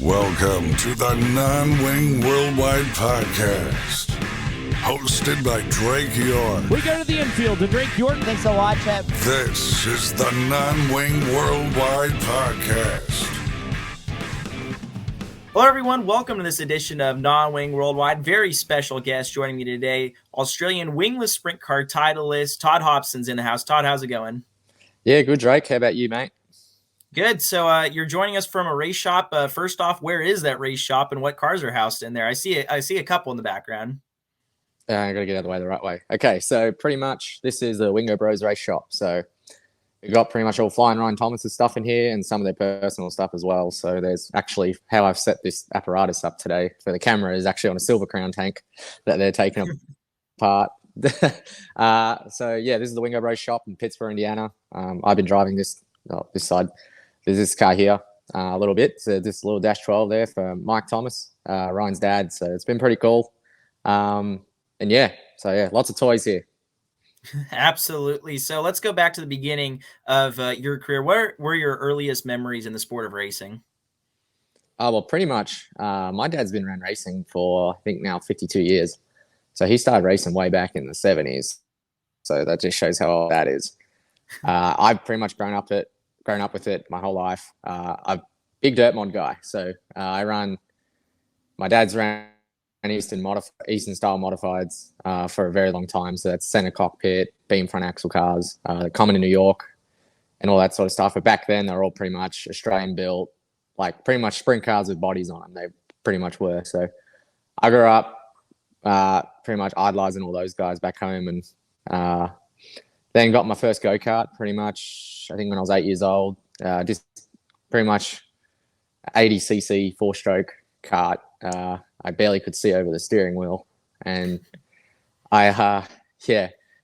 Welcome to the Non-Wing Worldwide Podcast, hosted by Drake York. We go to the infield to Drake York. Thanks a lot, Chip. This is the Non-Wing Worldwide Podcast. Hello, everyone. Welcome to this edition of Non-Wing Worldwide. Very special guest joining me today, Australian Wingless Sprint Car titleist Todd Hobson's in the house. Todd, how's it going? Yeah, good, Drake. How about you, mate? Good. So you're joining us from a race shop. First off, where is that race shop and what cars are housed in there? I see a couple in the background. I got to get out of the way the right way. Okay, so pretty much this is the Wingo Bros race shop. So we've got pretty much all Flying Ryan Thomas's stuff in here and some of their personal stuff as well. So there's actually how I've set this apparatus up today for the camera is actually on a Silver Crown tank that they're taking apart. So yeah, this is the Wingo Bros shop in Pittsburgh, Indiana. I've been driving this side. There's this car here a little bit. So this little Dash 12 there for Mike Thomas, Ryan's dad. So it's been pretty cool. And yeah, lots of toys here. Absolutely. So let's go back to the beginning of your career. What were your earliest memories in the sport of racing? Well, pretty much. My dad's been around racing for, I think, now 52 years. So he started racing way back in the 70s. So that just shows how old that is. I've pretty much grown up with it my whole life. I'm a big dirt mod guy. So my dad's ran Eastern style modifieds for a very long time. So that's center cockpit, beam front axle cars, common in New York and all that sort of stuff. But back then they were all pretty much Australian built, like pretty much sprint cars with bodies on them. They pretty much were. So I grew up pretty much idolizing all those guys back home, and then got my first go-kart pretty much, I think when I was 8 years old, just pretty much 80cc four-stroke kart. I barely could see over the steering wheel. And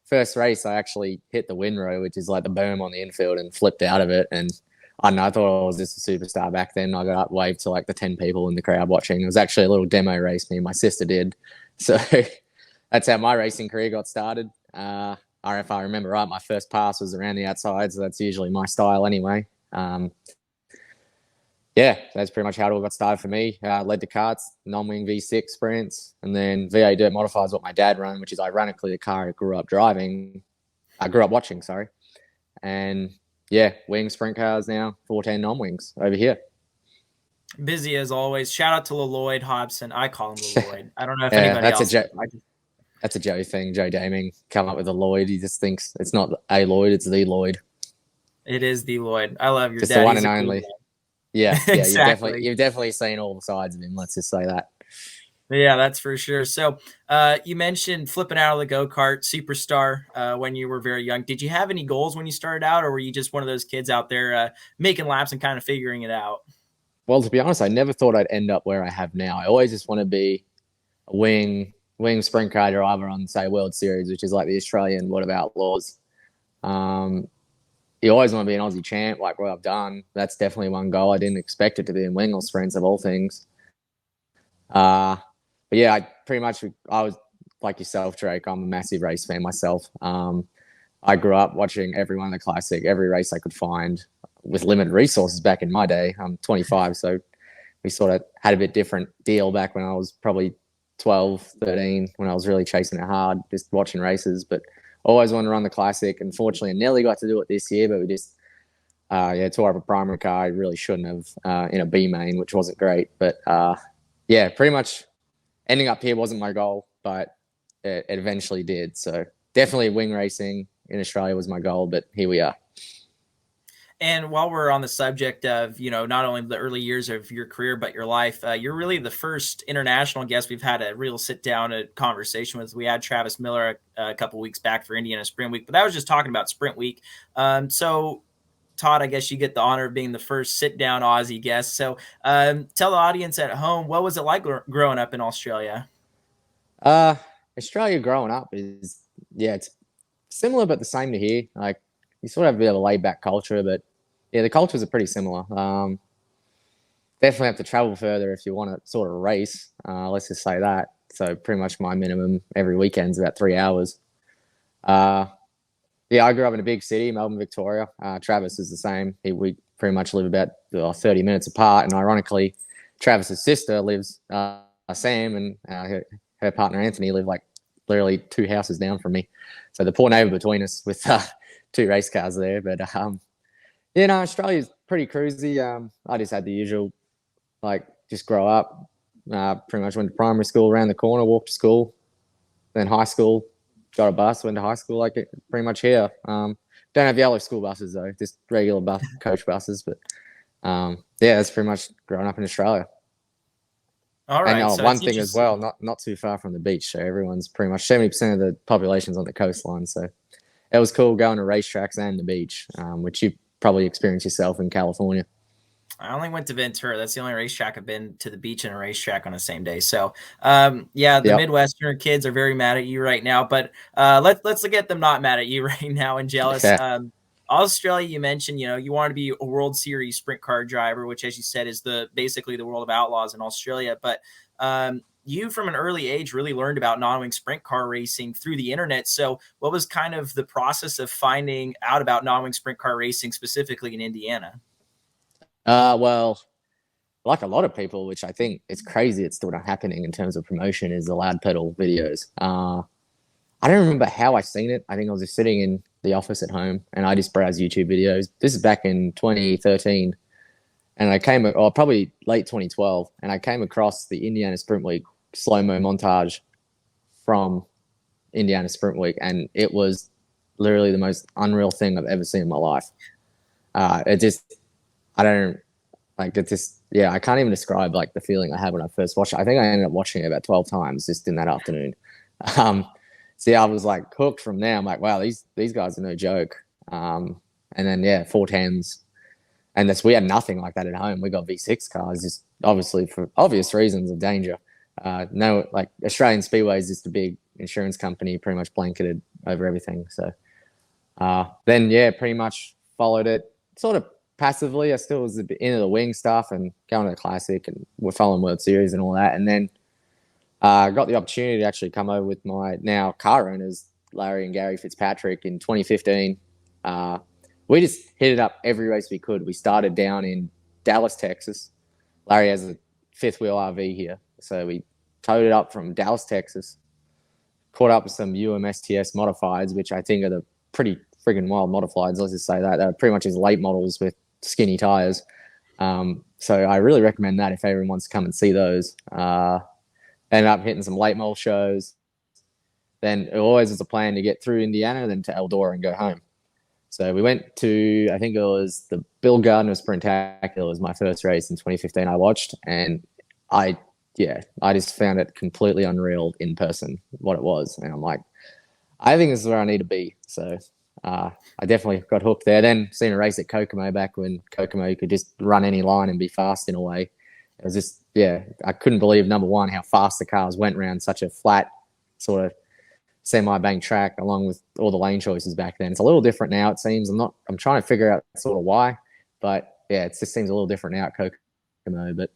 first race, I actually hit the windrow, which is like the berm on the infield, and flipped out of it. And I don't know, I thought I was just a superstar back then. I got up, waved to like the 10 people in the crowd watching. It was actually a little demo race me and my sister did. So that's how my racing career got started. If I remember right, my first pass was around the outside, so that's usually my style anyway. That's pretty much how it all got started for me. Led to karts, non-wing V6 sprints, and then V8 dirt modifieds, what my dad ran, which is ironically the car I grew up watching, sorry. And yeah, wing sprint cars now, 14 non-wings over here. Busy as always. Shout out to Lloyd Hobson. I call him Lloyd. I don't know if anybody else. That's a Joe thing. Joe Daming come up with a Lloyd. He just thinks it's not a Lloyd, it's the Lloyd. It is the Lloyd. I love your just dad. The one and only. Yeah, Exactly. You've definitely seen all the sides of him. Let's just say that. Yeah, that's for sure. So you mentioned flipping out of the go-kart superstar when you were very young. Did you have any goals when you started out, or were you just one of those kids out there making laps and kind of figuring it out? Well, to be honest, I never thought I'd end up where I have now. I always just want to be a wing sprint car driver on, say, World Series, which is like the Australian World of Outlaws. You always want to be an Aussie champ, like what I've done. That's definitely one goal. I didn't expect it to be in wing or sprints of all things. But yeah, I was like yourself, Drake. I'm a massive race fan myself. I grew up watching every one of the classic, every race I could find with limited resources back in my day. I'm 25, so we sort of had a bit different deal back when I was probably 12, 13, when I was really chasing it hard, just watching races. But always wanted to run the classic. Unfortunately, I nearly got to do it this year, but we just tore up a primary car. I really shouldn't have in a B main, which wasn't great. But pretty much ending up here wasn't my goal, but it eventually did. So definitely wing racing in Australia was my goal, but here we are. And while we're on the subject of, not only the early years of your career, but your life, you're really the first international guest we've had a real sit-down conversation with. We had Travis Miller a couple weeks back for Indiana Sprint Week, but that was just talking about Sprint Week. So, Todd, I guess you get the honor of being the first sit-down Aussie guest. So tell the audience at home, what was it like growing up in Australia? Australia growing up it's similar but the same to here. Like, you sort of have a bit of a laid-back culture, but yeah, the cultures are pretty similar. Definitely have to travel further if you want to sort of race. Let's just say that. So pretty much my minimum every weekend is about 3 hours. Yeah, I grew up in a big city, Melbourne, Victoria. Travis is the same. We pretty much live about 30 minutes apart. And ironically, Travis's sister lives, Sam, and her partner Anthony live like literally 2 houses down from me. So the poor neighbor between us with 2 race cars there. But Australia's pretty cruisy. I just had the usual, like, just grow up. Pretty much went to primary school around the corner, walked to school, then high school, got a bus, went to high school, like it pretty much here. Don't have yellow school buses though, just regular coach buses. But that's pretty much growing up in Australia. All right. And so one thing as well, not too far from the beach, so everyone's pretty much 70% of the population's on the coastline. So it was cool going to racetracks and the beach, which you probably experienced yourself in California. I only went to Ventura. That's the only racetrack I've been to, the beach and a racetrack on the same day. So, the Midwestern kids are very mad at you right now, but let's get them not mad at you right now and jealous. Yeah. Australia, you mentioned, you want to be a World Series sprint car driver, which, as you said, is basically the world of outlaws in Australia. But you, from an early age, really learned about non-wing sprint car racing through the internet. So what was kind of the process of finding out about non-wing sprint car racing, specifically in Indiana? Well, like a lot of people, which I think it's crazy it's still not happening in terms of promotion, is the loud pedal videos. I don't remember how I seen it. I think I was just sitting in the office at home and I just browsed YouTube videos. This is back in 2013. And I probably late 2012. And I came across the Indiana Sprint Week slow-mo montage from Indiana Sprint Week. And it was literally the most unreal thing I've ever seen in my life. I can't even describe like the feeling I had when I first watched it. I think I ended up watching it about 12 times just in that afternoon. I was like hooked from there. I'm like, wow, these guys are no joke. And then 410s, and we had nothing like that at home. We got V6 cars, just obviously for obvious reasons of danger. No, like Australian Speedway is just a big insurance company, pretty much blanketed over everything. So pretty much followed it sort of passively. I still was into the wing stuff and going to the Classic, and we're following World Series and all that. And then got the opportunity to actually come over with my now car owners, Larry and Gary Fitzpatrick, in 2015. We just hit it up every race we could. We started down in Dallas, Texas. Larry has a fifth wheel RV here. So we towed it up from Dallas, Texas, caught up with some UMSTS modifieds, which I think are the pretty friggin' wild modifieds. Let's just say that. They're pretty much his late models with skinny tires. So I really recommend that if everyone wants to come and see those. Ended up hitting some late model shows. Then it always was a plan to get through Indiana, then to Eldora and go home. So we went to, I think it was the Bill Gardner Sprintacular. It was my first race in 2015 I watched. And I just found it completely unreal in person, what it was. And I'm like, I think this is where I need to be. So I definitely got hooked there. Then seen a race at Kokomo back when Kokomo could just run any line and be fast in a way. It was just, I couldn't believe, number one, how fast the cars went around such a flat sort of semi-bank track, along with all the lane choices back then. It's a little different now, it seems. I'm trying to figure out sort of why, but it just seems a little different now at Kokomo. But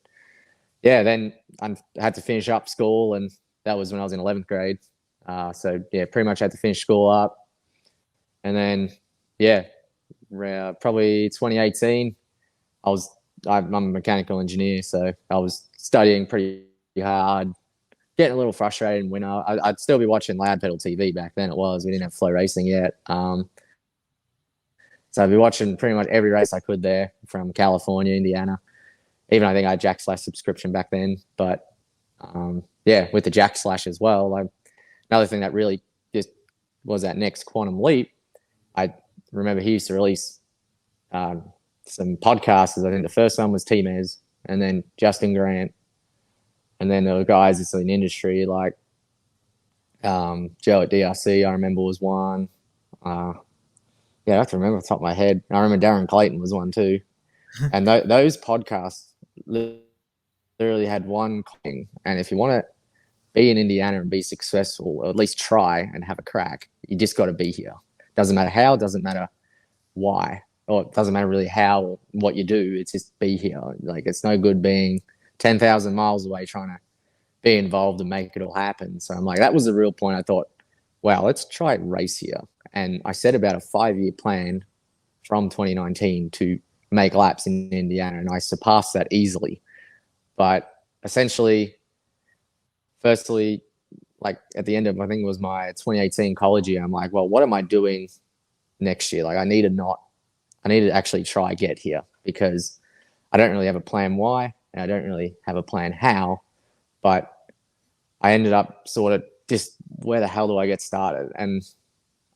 then I had to finish up school, and that was when I was in 11th grade. Pretty much had to finish school up. And then, probably 2018, I'm a mechanical engineer, so I was studying pretty hard, getting a little frustrated in winter. I'd still be watching loud pedal TV back then. We didn't have flow racing yet. So I'd be watching pretty much every race I could there from California, Indiana. Even I think I had Jack Slash subscription back then. But with the Jack Slash as well, another thing that really just was that next quantum leap. I remember he used to release some podcasts. I think the first one was T-Mez, and then Justin Grant. And then there were guys that's in the industry like Joe at DRC, I remember, was one. I have to remember off the top of my head. I remember Darren Clayton was one too. And those podcasts literally had one thing. And if you want to be in Indiana and be successful, or at least try and have a crack, you just got to be here. Doesn't matter how, doesn't matter why, or it doesn't matter really how or what you do. It's just be here. Like, it's no good being 10,000 miles away trying to be involved and make it all happen. So I'm like, that was the real point. I thought, wow, let's try race here. And I set about a 5-year plan from 2019 to make laps in Indiana, and I surpassed that easily. But essentially, firstly, like at the end of, I think it was my 2018 college year, I'm like, well, what am I doing next year? Like I need to actually try get here, because I don't really have a plan why, and I don't really have a plan how, but I ended up sort of just, where the hell do I get started? And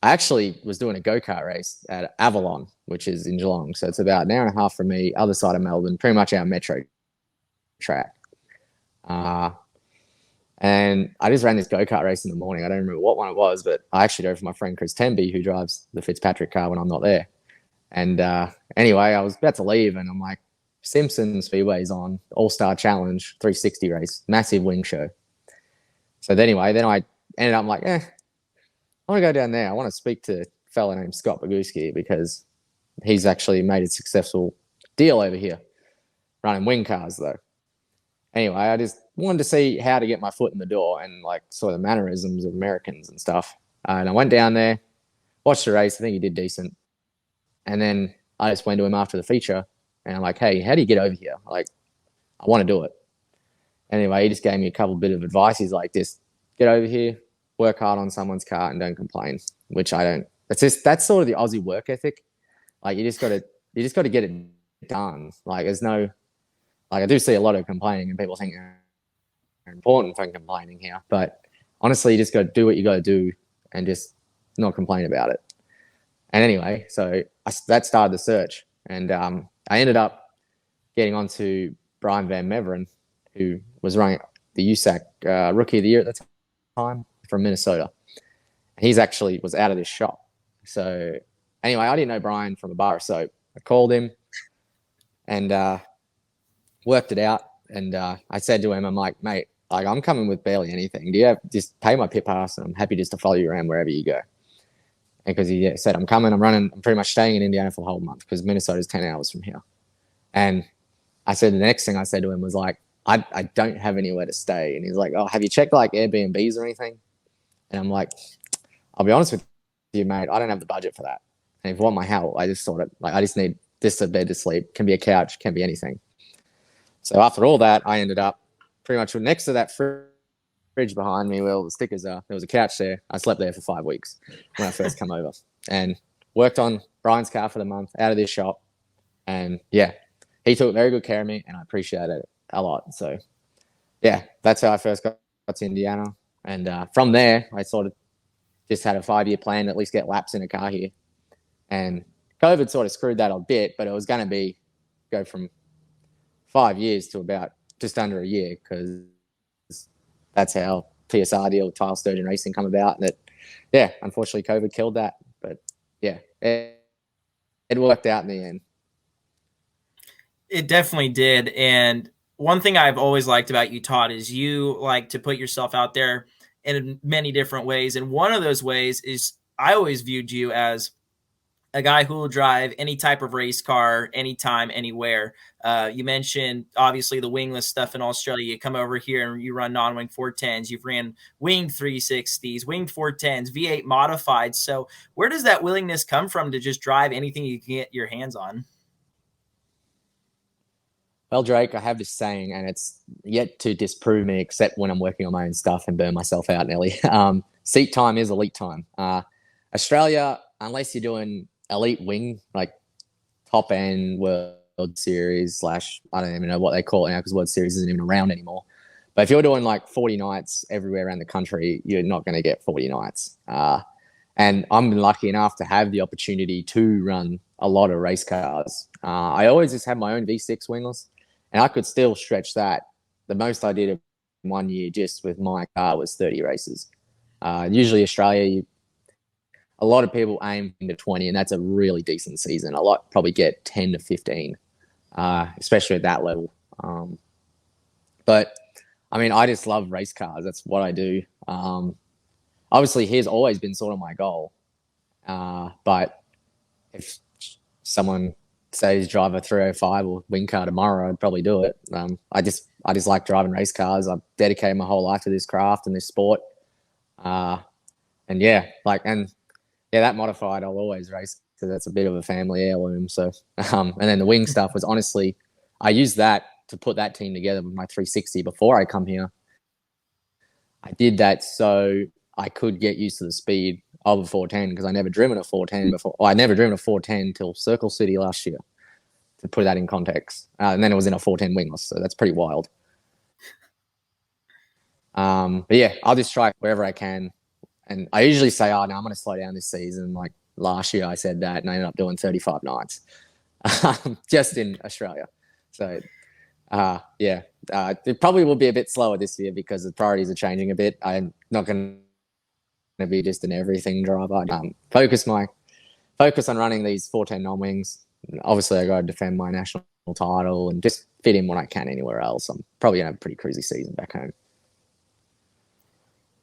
I actually was doing a go-kart race at Avalon, which is in Geelong. So it's about an hour and a half from me, other side of Melbourne, pretty much our metro track. And I just ran this go-kart race in the morning. I don't remember what one it was, but I actually drove for my friend Chris Tenby, who drives the Fitzpatrick car when I'm not there. And anyway, I was about to leave, and I'm like, Simpson Speedway's on, All-Star Challenge 360 race, massive wing show. So anyway, then I ended up like, I want to go down there. I want to speak to a fella named Scott Boguski, because he's actually made a successful deal over here, running wing cars though. Anyway, I just wanted to see how to get my foot in the door and like sort of mannerisms of Americans and stuff. And I went down there, watched the race. I think he did decent. And then I just went to him after the feature, and I'm like, hey, how do you get over here? Like, I want to do it. Anyway, he just gave me a couple bit of advice. He's like, just get over here, work hard on someone's car, and don't complain, which I don't. That's sort of the Aussie work ethic. Like, you just got to get it done. Like, there's no, like, I do see a lot of complaining, and people think they're important for complaining here. But honestly, you just got to do what you got to do and just not complain about it. And anyway, so that started the search. And I ended up getting onto Brian Van Meveren, who was running the USAC Rookie of the Year at the time from Minnesota. He's actually was out of this shop. So anyway, I didn't know Brian from a bar of soap. I called him and worked it out. And I said to him, I'm like, mate, like, I'm coming with barely anything. Do you have, just pay my pit pass, and I'm happy just to follow you around wherever you go. And because he said, I'm coming, I'm pretty much staying in Indiana for the whole month, because Minnesota's 10 hours from here. And I said, the next thing I said to him was like, I don't have anywhere to stay. And he's like, oh, have you checked like Airbnbs or anything? And I'm like, I'll be honest with you, mate, I don't have the budget for that. And if you want my help, I just sort of like, I just need just a bed to sleep. Can be a couch, can be anything. So after all that, I ended up pretty much next to that fridge behind me where all the stickers are. There was a couch there. I slept there for 5 weeks when I first come over, and worked on Brian's car for the month out of this shop. And yeah, he took very good care of me, and I appreciated it a lot. So yeah, that's how I first got to Indiana. And from there, I sort of just had a 5-year plan to at least get laps in a car here. And COVID sort of screwed that a bit, but it was going to go from 5 years to about just under a year, because that's how TSR deal with Tile Sturgeon Racing come about. And yeah, unfortunately COVID killed that, but yeah, it worked out in the end. It definitely did. And one thing I've always liked about you, Todd, is you like to put yourself out there in many different ways. And one of those ways is I always viewed you as a guy who will drive any type of race car, anytime, anywhere. You mentioned, obviously, the wingless stuff in Australia. You come over here and you run non-wing 410s. You've ran winged 360s, winged 410s, V8 modified. So where does that willingness come from to just drive anything you can get your hands on? Well, Drake, I have this saying, and it's yet to disprove me, except when I'm working on my own stuff and burn myself out, Nelly. Seat time is elite time. Australia, unless you're doing elite wing, like top end World Series / I don't even know what they call it now, because World Series isn't even around anymore. But if you're doing like 40 nights everywhere around the country, you're not going to get 40 nights. And I'm lucky enough to have the opportunity to run a lot of race cars. I always just had my own V6 wingless, and I could still stretch that. The most I did in 1 year just with my car was 30 races. Usually Australia, a lot of people aim into 20, and that's a really decent season. A lot probably get 10 to 15, especially at that level. But, I mean, I just love race cars. That's what I do. Obviously, here's always been sort of my goal. But if someone says drive a 305 or wing car tomorrow, I'd probably do it. I just like driving race cars. I've dedicated my whole life to this craft and this sport. And yeah, that modified I'll always race, because that's a bit of a family heirloom. So, and then the wing stuff was honestly, I used that to put that team together with my 360 before I come here. I did that so I could get used to the speed of a 410 because I never driven a 410 before. I never driven a 410 till Circle City last year, to put that in context. And then it was in a 410 wingless, so that's pretty wild. But yeah, I'll just try wherever I can. And I usually say, no, I'm going to slow down this season. Like last year I said that and I ended up doing 35 nights just in Australia. So it probably will be a bit slower this year because the priorities are changing a bit. I'm not going to be just an everything driver. Focus on running these 410 non-wings. Obviously, I got to defend my national title and just fit in when I can anywhere else. I'm probably going to have a pretty crazy season back home.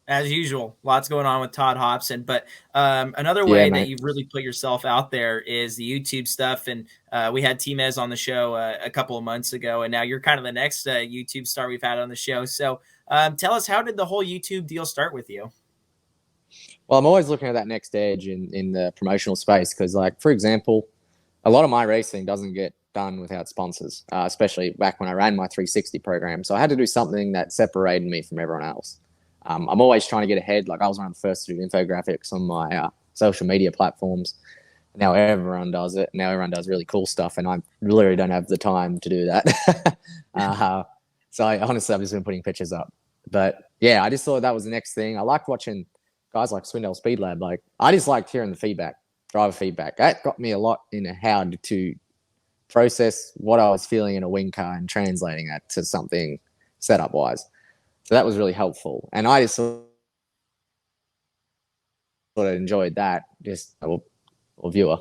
As usual, lots going on with Todd Hobson. But another way that you've really put yourself out there is the YouTube stuff. And we had Timez on the show a couple of months ago, and now you're kind of the next YouTube star we've had on the show. So tell us, how did the whole YouTube deal start with you? Well, I'm always looking at that next edge in the promotional space because, like, for example, a lot of my racing doesn't get done without sponsors, especially back when I ran my 360 program. So I had to do something that separated me from everyone else. I'm always trying to get ahead. Like I was one of the first to do infographics on my social media platforms. Now everyone does it. Now everyone does really cool stuff, and I literally don't have the time to do that. So I've just been putting pictures up. But yeah, I just thought that was the next thing. I liked watching guys like Swindell Speed Lab. Like I just liked hearing the feedback, driver feedback. That got me a lot in how to process what I was feeling in a wing car and translating that to something setup wise. So that was really helpful. And I just sort of enjoyed that, just a viewer.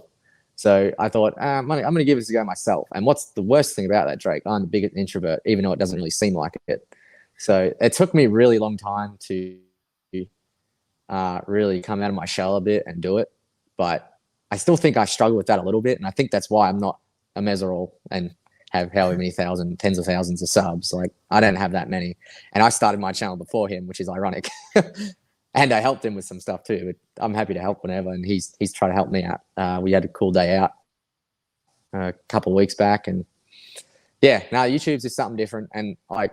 So I thought, I'm going to give this a go myself. And what's the worst thing about that, Drake? I'm the biggest introvert, even though it doesn't really seem like it. So it took me a really long time to really come out of my shell a bit and do it. But I still think I struggle with that a little bit. And I think that's why I'm not a Meserol and have however many tens of thousands of subs. Like I don't have that many. And I started my channel before him, which is ironic. And I helped him with some stuff too. But I'm happy to help whenever. And he's trying to help me out. We had a cool day out a couple of weeks back. And yeah, now YouTube's just something different. And like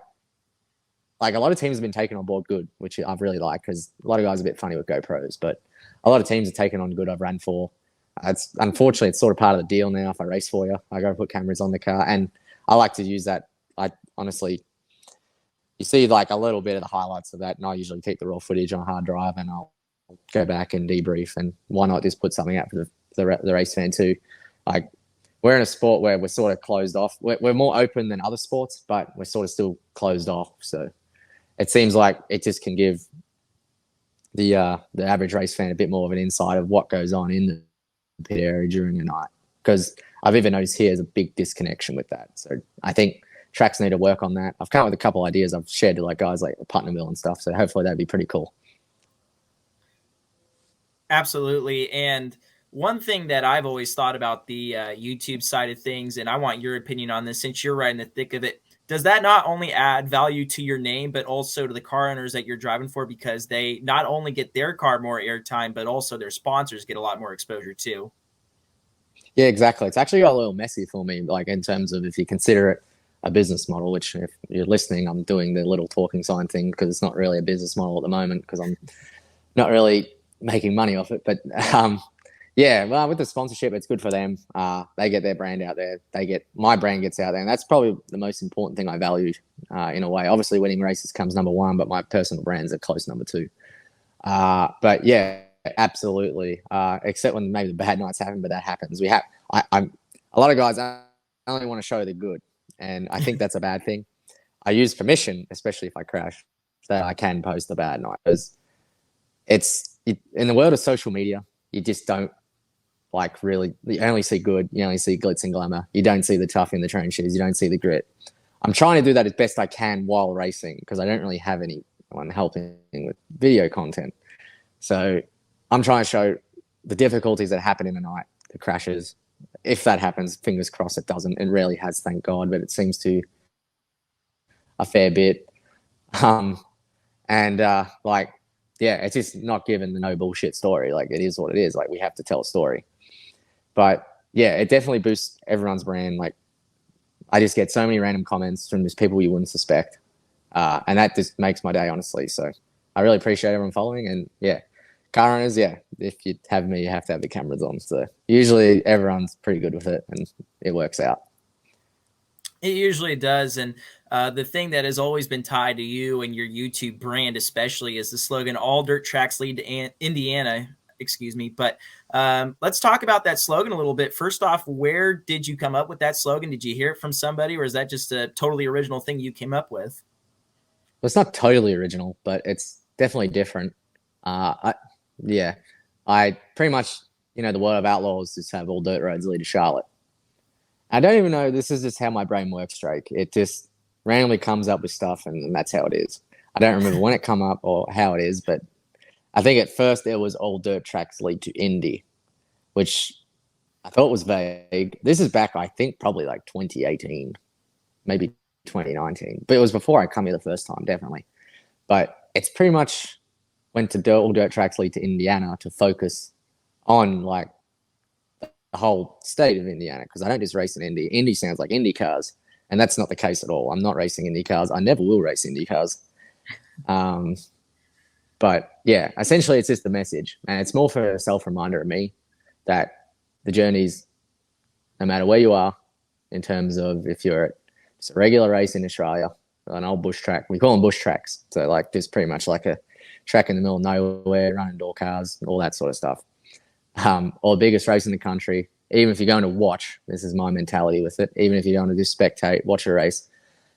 a lot of teams have been taken on board good, which I've really liked because a lot of guys are a bit funny with GoPros, but a lot of teams are taken on good I've ran for. Unfortunately, it's sort of part of the deal now. If I race for you, I got to put cameras on the car, and I like to use that. I honestly, you see like a little bit of the highlights of that, and I usually take the raw footage on hard drive, and I'll go back and debrief. And why not just put something out for the race fan too? Like we're in a sport where we're sort of closed off. We're more open than other sports, but we're sort of still closed off. So it seems like it just can give the average race fan a bit more of an insight of what goes on in the pit area during the night, because I've even noticed here is a big disconnection with that. So I think tracks need to work on that. I've come up with a couple ideas I've shared to like guys like Putnamville and stuff. So hopefully that'd be pretty cool. Absolutely. And one thing that I've always thought about the YouTube side of things, and I want your opinion on this since you're right in the thick of it, does that not only add value to your name, but also to the car owners that you're driving for, because they not only get their car more airtime, but also their sponsors get a lot more exposure too? Yeah, exactly. It's actually got a little messy for me, like in terms of if you consider it a business model, which if you're listening, I'm doing the little talking sign thing because it's not really a business model at the moment because I'm not really making money off it. But yeah, well, with the sponsorship, it's good for them. They get their brand out there. My brand gets out there. And that's probably the most important thing I value in a way. Obviously, winning races comes number one, but my personal brands are close number two. But yeah, absolutely. Except when maybe the bad nights happen, but that happens. I'm a lot of guys only want to show they're good. And I think that's a bad thing. I use permission, especially if I crash, that I can post the bad night. Because in the world of social media, you just don't you only see good, you only see glitz and glamour. You don't see the tough in the train shoes. You don't see the grit. I'm trying to do that as best I can while racing because I don't really have anyone helping with video content. So I'm trying to show the difficulties that happen in the night, the crashes. If that happens, fingers crossed it doesn't. It rarely has, thank God, but it seems to a fair bit. Yeah, it's just not given the no bullshit story. Like it is what it is. Like we have to tell a story. But yeah, it definitely boosts everyone's brand. Like I just get so many random comments from just people you wouldn't suspect. And that just makes my day, honestly. So I really appreciate everyone following. And yeah, car owners, yeah, if you have me, you have to have the cameras on. So usually everyone's pretty good with it and it works out. It usually does. And the thing that has always been tied to you and your YouTube brand, especially, is the slogan, all dirt tracks lead to Indiana. Excuse me. But let's talk about that slogan a little bit. First off, where did you come up with that slogan? Did you hear it from somebody, or is that just a totally original thing you came up with? Well, it's not totally original, but it's definitely different. I pretty much, the world of outlaws just have all dirt roads lead to Charlotte. I don't even know. This is just how my brain works, Drake. It just randomly comes up with stuff, and that's how it is. I don't remember when it come up or how it is, but I think at first it was all dirt tracks lead to Indy, which I thought was vague. This is back, I think, probably like 2018, maybe 2019. But it was before I come here the first time, definitely. But it's pretty much went to all dirt tracks lead to Indiana to focus on like the whole state of Indiana, because I don't just race in Indy. Indy sounds like Indy cars, and that's not the case at all. I'm not racing Indy cars. I never will race Indy cars. But yeah, essentially it's just the message, and it's more for a self-reminder of me that the journey's, no matter where you are, in terms of if you're at just a regular race in Australia, an old bush track, we call them bush tracks. So like just pretty much like a track in the middle of nowhere, running door cars, all that sort of stuff. Or the biggest race in the country, even if you're going to watch, this is my mentality with it, even if you're going to just spectate, watch a race,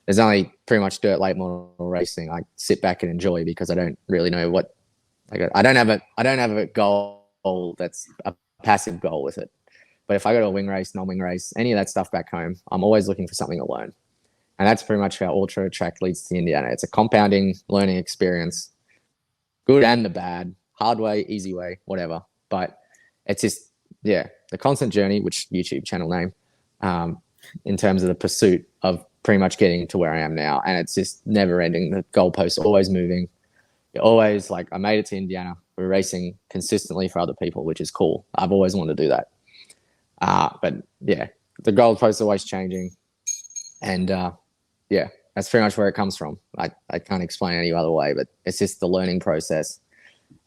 there's only pretty much dirt late model racing I sit back and enjoy, because I don't really know what, like, I don't have a goal that's a passive goal with it. But if I go to a wing race, non-wing race, any of that stuff back home, I'm always looking for something to learn. And that's pretty much how ultra track leads to Indiana. It's a compounding learning experience, good and the bad, hard way, easy way, whatever. But it's just, yeah, the constant journey, which YouTube channel name, in terms of the pursuit of pretty much getting to where I am now. And it's just never ending. The goalposts are always moving. You're always like, I made it to Indiana. We're racing consistently for other people, which is cool. I've always wanted to do that. But yeah, the goalposts are always changing. And yeah, that's pretty much where it comes from. I can't explain it any other way, but it's just the learning process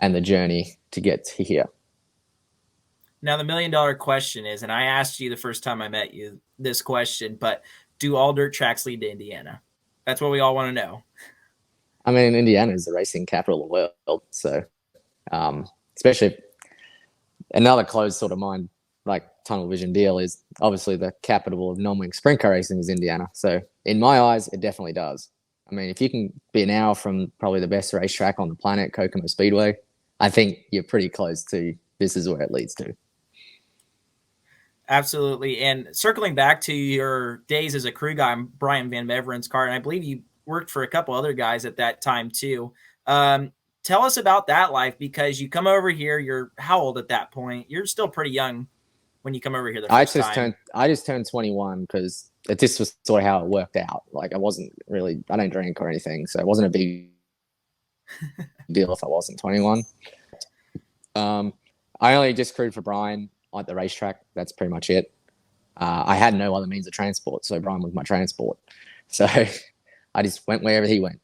and the journey to get to here. Now, the $1 million question is, and I asked you the first time I met you this question, but do all dirt tracks lead to Indiana? That's what we all want to know. I mean, Indiana is the racing capital of the world. So especially another closed sort of mind, like tunnel vision deal, is obviously the capital of non-wing sprint car racing is Indiana. So in my eyes, it definitely does. I mean, if you can be an hour from probably the best racetrack on the planet, Kokomo Speedway, I think you're pretty close to this is where it leads to. Absolutely. And circling back to your days as a crew guy on Brian Van Beveren's car, and I believe you worked for a couple other guys at that time too. Tell us about that life, because you come over here, you're how old at that point? You're still pretty young when you come over here the first time. I just turned 21 because it just was sort of how it worked out. Like I don't drink or anything, so it wasn't a big deal if I wasn't 21. I only just crewed for Brian at the racetrack. That's pretty much it. I had no other means of transport, so Brian was my transport. So I just went wherever he went.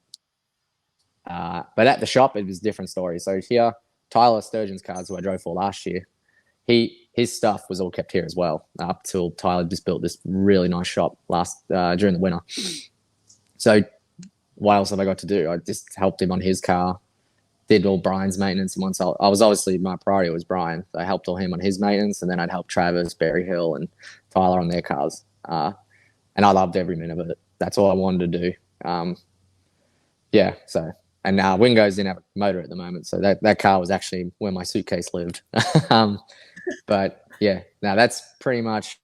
But at the shop, it was a different story. So here, Tyler Sturgeon's cars, who I drove for last year, his stuff was all kept here as well, up till Tyler just built this really nice shop during the winter. So what else have I got to do? I just helped him on his car, did all Brian's maintenance. And once I was obviously, my priority was Brian. So I helped all him on his maintenance, and then I'd help Travis, Berry Hill, and Tyler on their cars. And I loved every minute of it. That's all I wanted to do. Yeah, so, and Wingo's didn't have a motor at the moment, so that car was actually where my suitcase lived. But yeah, now that's pretty much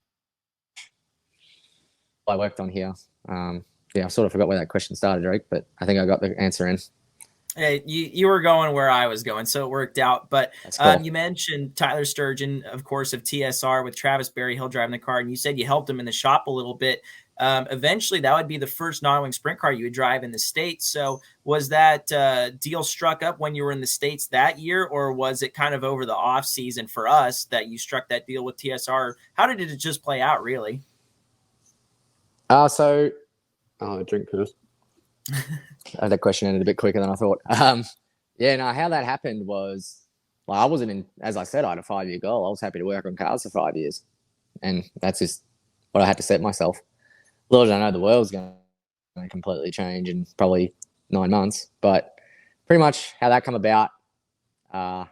what I worked on here. Yeah, I sort of forgot where that question started, Drake, but I think I got the answer in. Hey, you were going where I was going, so it worked out. But cool. You mentioned Tyler Sturgeon, of course, of TSR, with Travis Berryhill driving the car, and you said you helped him in the shop a little bit. Eventually, that would be the first non-wing sprint car you would drive in the States. So was that deal struck up when you were in the States that year, or was it kind of over the off season for us that you struck that deal with TSR? How did it just play out, really? Drink first. That question ended a bit quicker than I thought. How that happened was, I wasn't in, as I said, I had a 5-year goal. I was happy to work on cars for 5 years. And that's just what I had to set myself. Little did I know the world's going to completely change in probably 9 months. But pretty much how that come about, there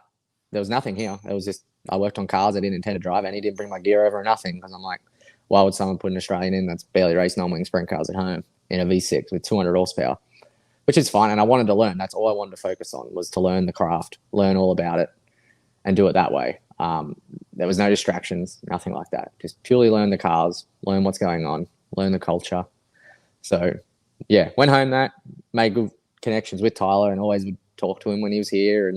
was nothing here. It was just, I worked on cars I didn't intend to drive any, didn't bring my gear over or nothing, because I'm like, why would someone put an Australian in that's barely raced non-wing sprint cars at home in a V6 with 200 horsepower, which is fine. And I wanted to learn. That's all I wanted to focus on, was to learn the craft, learn all about it, and do it that way. There was no distractions, nothing like that. Just purely learn the cars, learn what's going on, learn the culture. So, yeah, went home made good connections with Tyler, and always would talk to him when he was here.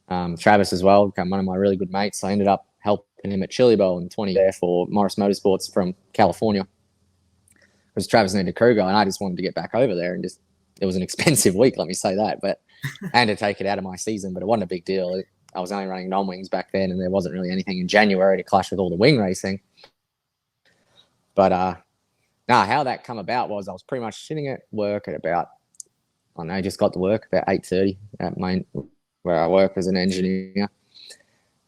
And Travis as well, became one of my really good mates. I ended up helping him at Chili Bowl in 20 there for Morris Motorsports from California, because Travis needed a crew guy, and I just wanted to get back over there. And it was an expensive week, let me say that, but and to take it out of my season, but it wasn't a big deal. I was only running non-wings back then, and there wasn't really anything in January to clash with all the wing racing. But how that come about was, I was pretty much sitting at work at about, I just got to work about 8:30 at where I work as an engineer.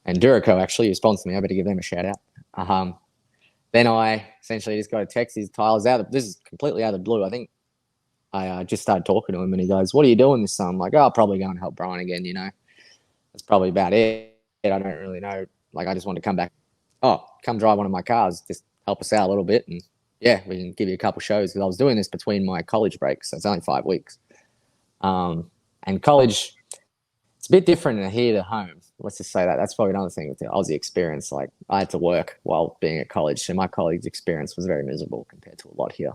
And Duraco actually responds to me. I better give them a shout out. Then I essentially just got a text. Tyler's this is completely out of the blue. I think I just started talking to him, and he goes, "What are you doing this summer?" I'm like, "Oh, I'll probably go and help Brian again, That's probably about it. I don't really know. Like, I just want to come back. Oh, come drive one of my cars. Just help us out a little bit. And yeah, we can give you a couple shows, because I was doing this between my college breaks. So it's only 5 weeks. And college, it's a bit different than here to home. Let's just say that. That's probably another thing with the Aussie experience. Like, I had to work while being at college. So my college experience was very miserable compared to a lot here.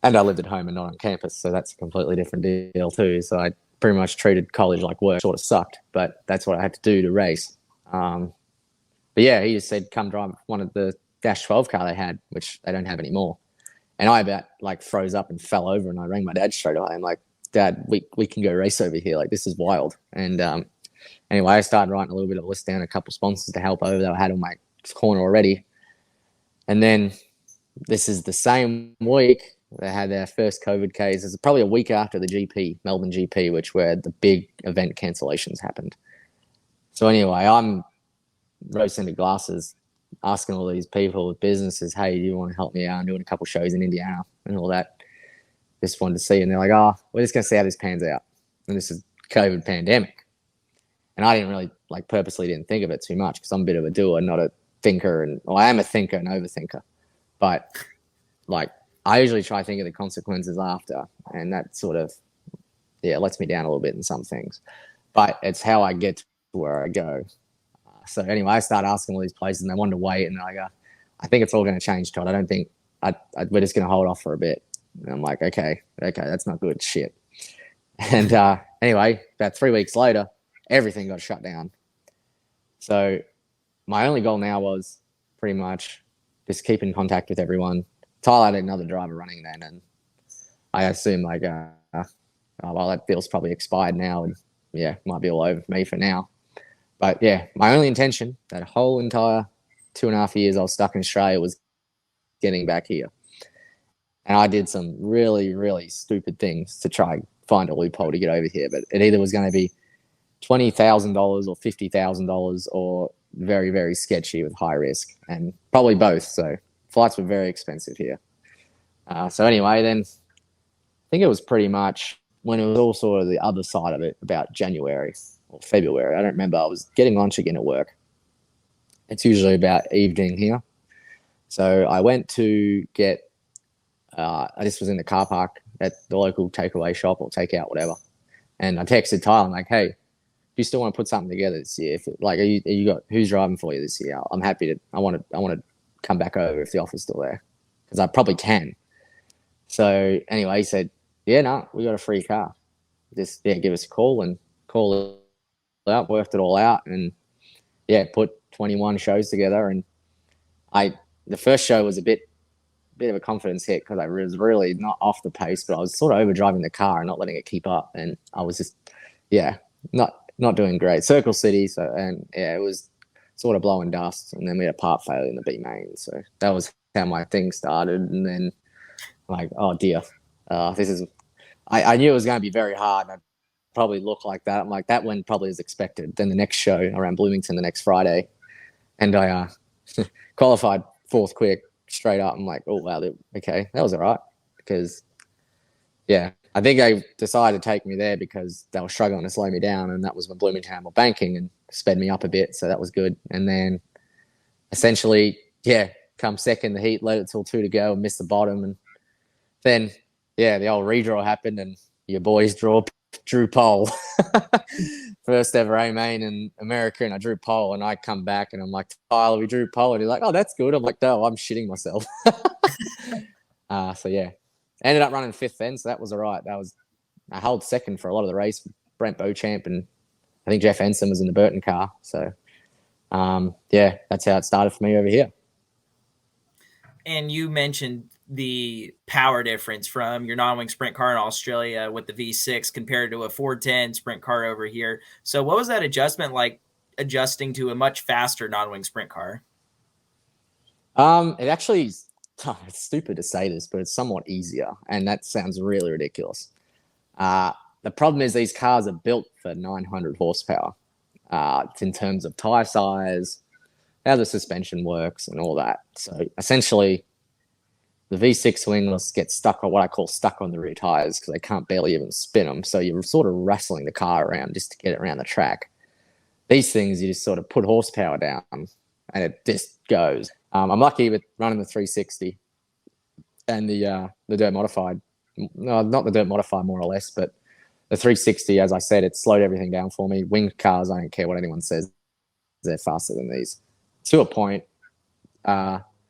And I lived at home and not on campus. So that's a completely different deal too. So I pretty much treated college like work. Sort of sucked, but that's what I had to do to race. But yeah, he just said, come drive one of the Dash 12 car they had, which they don't have anymore. And I about froze up and fell over, and I rang my dad straight away. I'm like, Dad, we can go race over here. Like, this is wild. And anyway, I started writing a little bit of a list down, a couple sponsors to help over that I had on my corner already. And then this is the same week they had their first COVID case. It's probably a week after the GP, Melbourne GP, where the big event cancellations happened. So anyway, I'm roasting the glasses, asking all these people with businesses, hey, do you want to help me out? I'm doing a couple shows in Indiana and all that. Just wanted to see. And they're like, oh, we're just going to see how this pans out. And this is COVID pandemic. And I didn't really, purposely didn't think of it too much, because I'm a bit of a doer, not a thinker. I am a thinker and overthinker. But, I usually try to think of the consequences after. And that sort of, lets me down a little bit in some things. But it's how I get to where I go. So anyway, I started asking all these places, and they wanted to wait. And they're like, I think it's all going to change, Todd. I don't think we're just going to hold off for a bit. And I'm like, okay, that's not good. Shit. And anyway, about 3 weeks later, everything got shut down. So my only goal now was pretty much just keep in contact with everyone. Tyler had another driver running then, and I assume that deal's probably expired now, and might be all over for me for now. But yeah, my only intention that whole entire 2.5 years I was stuck in Australia was getting back here. And I did some really, really stupid things to try and find a loophole to get over here. But it either was going to be $20,000 or $50,000, or very, very sketchy with high risk, and probably both. So flights were very expensive here. So anyway, then I think it was pretty much when it was all sort of the other side of it, about January or February. I don't remember. I was getting lunch again at work. It's usually about evening here. So I went to get, I just was in the car park at the local takeaway shop or takeout, whatever. And I texted Tyler, I'm like, hey, do you still want to put something together this year? Who's driving for you this year? I'm happy to, I want to come back over if the offer's still there, because I probably can. So anyway, he said, we got a free car. Just, give us a call, and call it out, worked it all out, and put 21 shows together. And the first show was a bit of a confidence hit, because I was really not off the pace, but I was sort of overdriving the car and not letting it keep up. And I was just, not doing great. Circle City. So, and it was sort of blowing dust. And then we had a part failure in the B main. So that was how my thing started. And then like, oh dear, this is, I knew it was going to be very hard. I'd probably look like that. I'm like, that went probably as expected. Then the next show around Bloomington the next Friday, and I qualified fourth quick straight up. I'm like, oh wow, okay, that was all right. Because yeah, I think they decided to take me there because they were struggling to slow me down, and that was when Bloomington were banking and sped me up a bit, so that was good. And then essentially, yeah, come second the heat, led it till 2 to go, and missed the bottom, and then yeah, the old redraw happened, and your boys drew pole. First ever A-main in America, and I drew pole, and I come back and I'm like, Tyler, we drew pole, and he's like, oh, that's good. I'm like, no, I'm shitting myself. So yeah, ended up running fifth then, so that was all right. I held second for a lot of the race. Brent Beauchamp and I think Jeff Ensign was in the Burton car. So yeah, that's how it started for me over here. And you mentioned the power difference from your non-wing sprint car in Australia with the V6 compared to a 410 sprint car over here. So what was that adjustment like, adjusting to a much faster non-wing sprint car? It actually, it's stupid to say this, but it's somewhat easier, and that sounds really ridiculous. The problem is these cars are built for 900 horsepower. In terms of tire size, how the suspension works and all that. So essentially, the V6 wingless gets stuck on what I call stuck on the rear tires because they can't barely even spin them. So you're sort of wrestling the car around just to get it around the track. These things, you just sort of put horsepower down and it just goes. I'm lucky with running the 360 and the dirt modified. No, not the dirt modified, more or less, but the 360, as I said, it slowed everything down for me. Winged cars, I don't care what anyone says, they're faster than these to a point.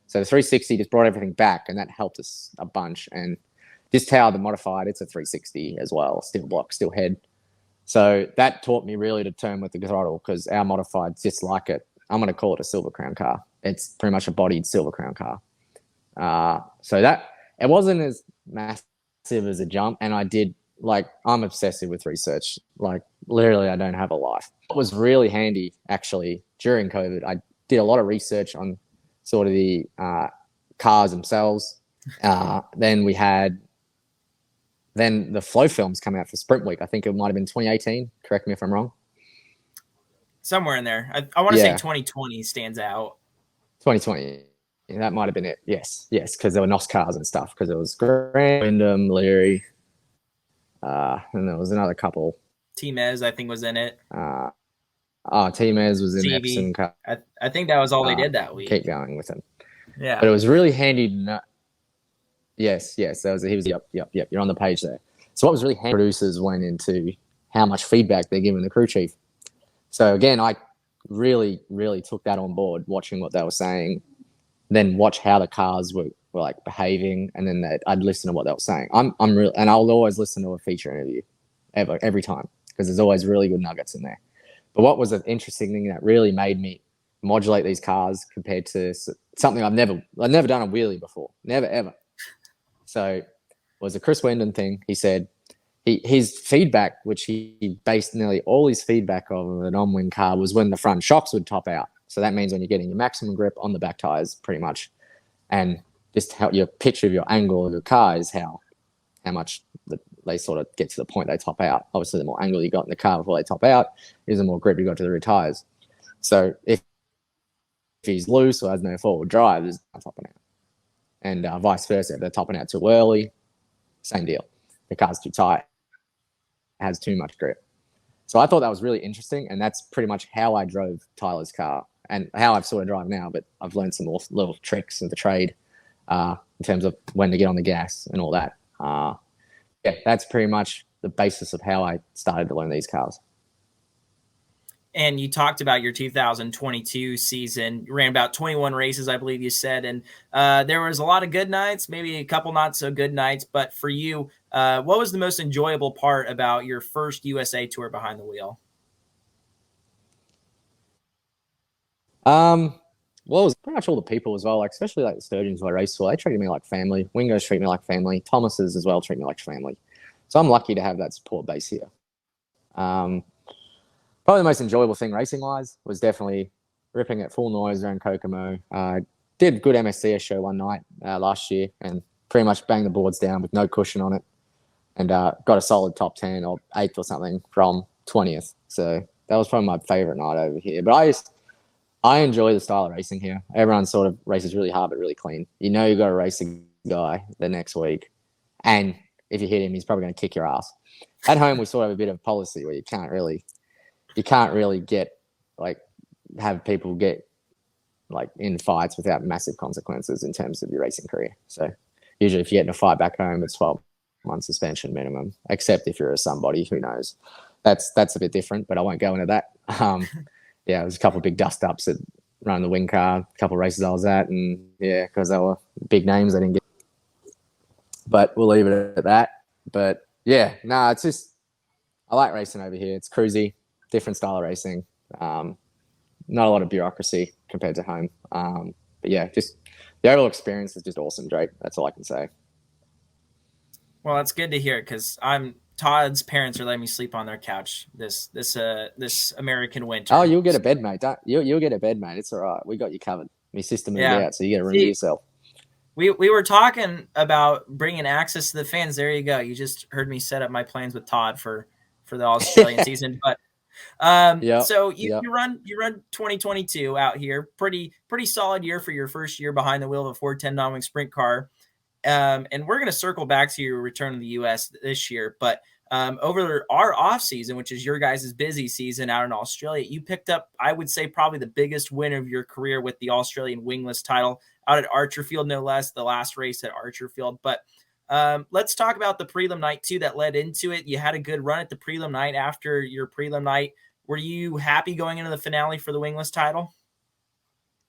So the 360 just brought everything back, and that helped us a bunch. And just how the modified, it's a 360 as well, steel block, steel head. So that taught me really to turn with the throttle because our modified's just like it. I'm going to call it a Silver Crown car. It's pretty much a bodied Silver Crown car. So that it wasn't as massive as a jump, and I'm obsessive with research. Like literally, I don't have a life. What was really handy actually during COVID, I did a lot of research on sort of the cars themselves. Then the flow films come out for Sprint Week. I think it might have been 2018. Correct me if I'm wrong. Somewhere in there. I want to say 2020 stands out. 2020. Yeah, that might have been it. Yes, because there were NOS cars and stuff. Because it was Grant, Wyndham, Leary, and there was another couple. T-Mez, I think, was in it. T-Mez was in Epson car. I think that was all they did that week. Keep going with him. Yeah. But it was really handy to know. Yes. Yep. You're on the page there. So what was really handy, producers went into how much feedback they're giving the crew chief. So again, I really, really took that on board, watching what they were saying, then watch how the cars were like behaving, and then I'd listen to what they were saying. I'm real, and I'll always listen to a feature interview every time because there's always really good nuggets in there. But what was an interesting thing that really made me modulate these cars compared to something I've never done a wheelie before, never ever. So it was a Chris Wyndham thing. He said his feedback, which he based nearly all his feedback of a non-wing car, was when the front shocks would top out. So that means when you're getting your maximum grip on the back tires, pretty much, and just how your pitch of your angle of your car is how much they sort of get to the point they top out. Obviously, the more angle you got in the car before they top out is the more grip you got to the rear tires. So if he's loose or has no forward drive, there's no topping out. And vice versa, if they're topping out too early, same deal. The car's too tight, has too much grip. So I thought that was really interesting, and that's pretty much how I drove Tyler's car and how I've sort of drive now, but I've learned some more little tricks of the trade in terms of when to get on the gas and all that. Yeah, that's pretty much the basis of how I started to learn these cars. And you talked about your 2022 season. You ran about 21 races, I believe you said. And there was a lot of good nights, maybe a couple not so good nights. But for you, what was the most enjoyable part about your first USA Tour behind the wheel? Well, it was pretty much all the people as well, like especially like the Sturgeons who I raced for. They treated me like family. Wingos treat me like family. Thomases as well treat me like family. So I'm lucky to have that support base here. Probably the most enjoyable thing racing-wise was definitely ripping at full noise around Kokomo. did good MSCS show one night last year and pretty much banged the boards down with no cushion on it, and got a solid top 10 or 8th or something from 20th. So that was probably my favorite night over here. But I enjoy the style of racing here. Everyone sort of races really hard but really clean. You know you got to race a guy the next week, and if you hit him, he's probably going to kick your ass. At home, we sort of have a bit of policy where you can't really get like have people get like in fights without massive consequences in terms of your racing career. So usually, if you get in a fight back home, it's 12-month suspension minimum. Except if you're a somebody, who knows? That's a bit different, but I won't go into that. Yeah, it was a couple of big dust ups at running the wing car, a couple of races I was at, and yeah, because they were big names, I didn't get. But we'll leave it at that. But yeah, no, it's just I like racing over here. It's cruisy, different style of racing. Not a lot of bureaucracy compared to home. But yeah, just the overall experience is just awesome, Drake. That's all I can say. Well, that's good to hear because Todd's parents are letting me sleep on their couch this American winter. Oh, you'll get a bed, mate. You'll get a bed, mate. It's all right. We got you covered. My sister moved out, so you get a room to yourself. We were talking about bringing access to the fans. There you go. You just heard me set up my plans with Todd for the Australian season. But so you run 2022 out here. Pretty solid year for your first year behind the wheel of a 410 non-wing sprint car. And we're going to circle back to your return to the U.S. this year. But over our off season, which is your guys' busy season out in Australia, you picked up, I would say, probably the biggest win of your career with the Australian Wingless Title out at Archerfield, no less, the last race at Archerfield. But let's talk about the prelim night, too, that led into it. You had a good run at the prelim night. After your prelim night, were you happy going into the finale for the Wingless Title?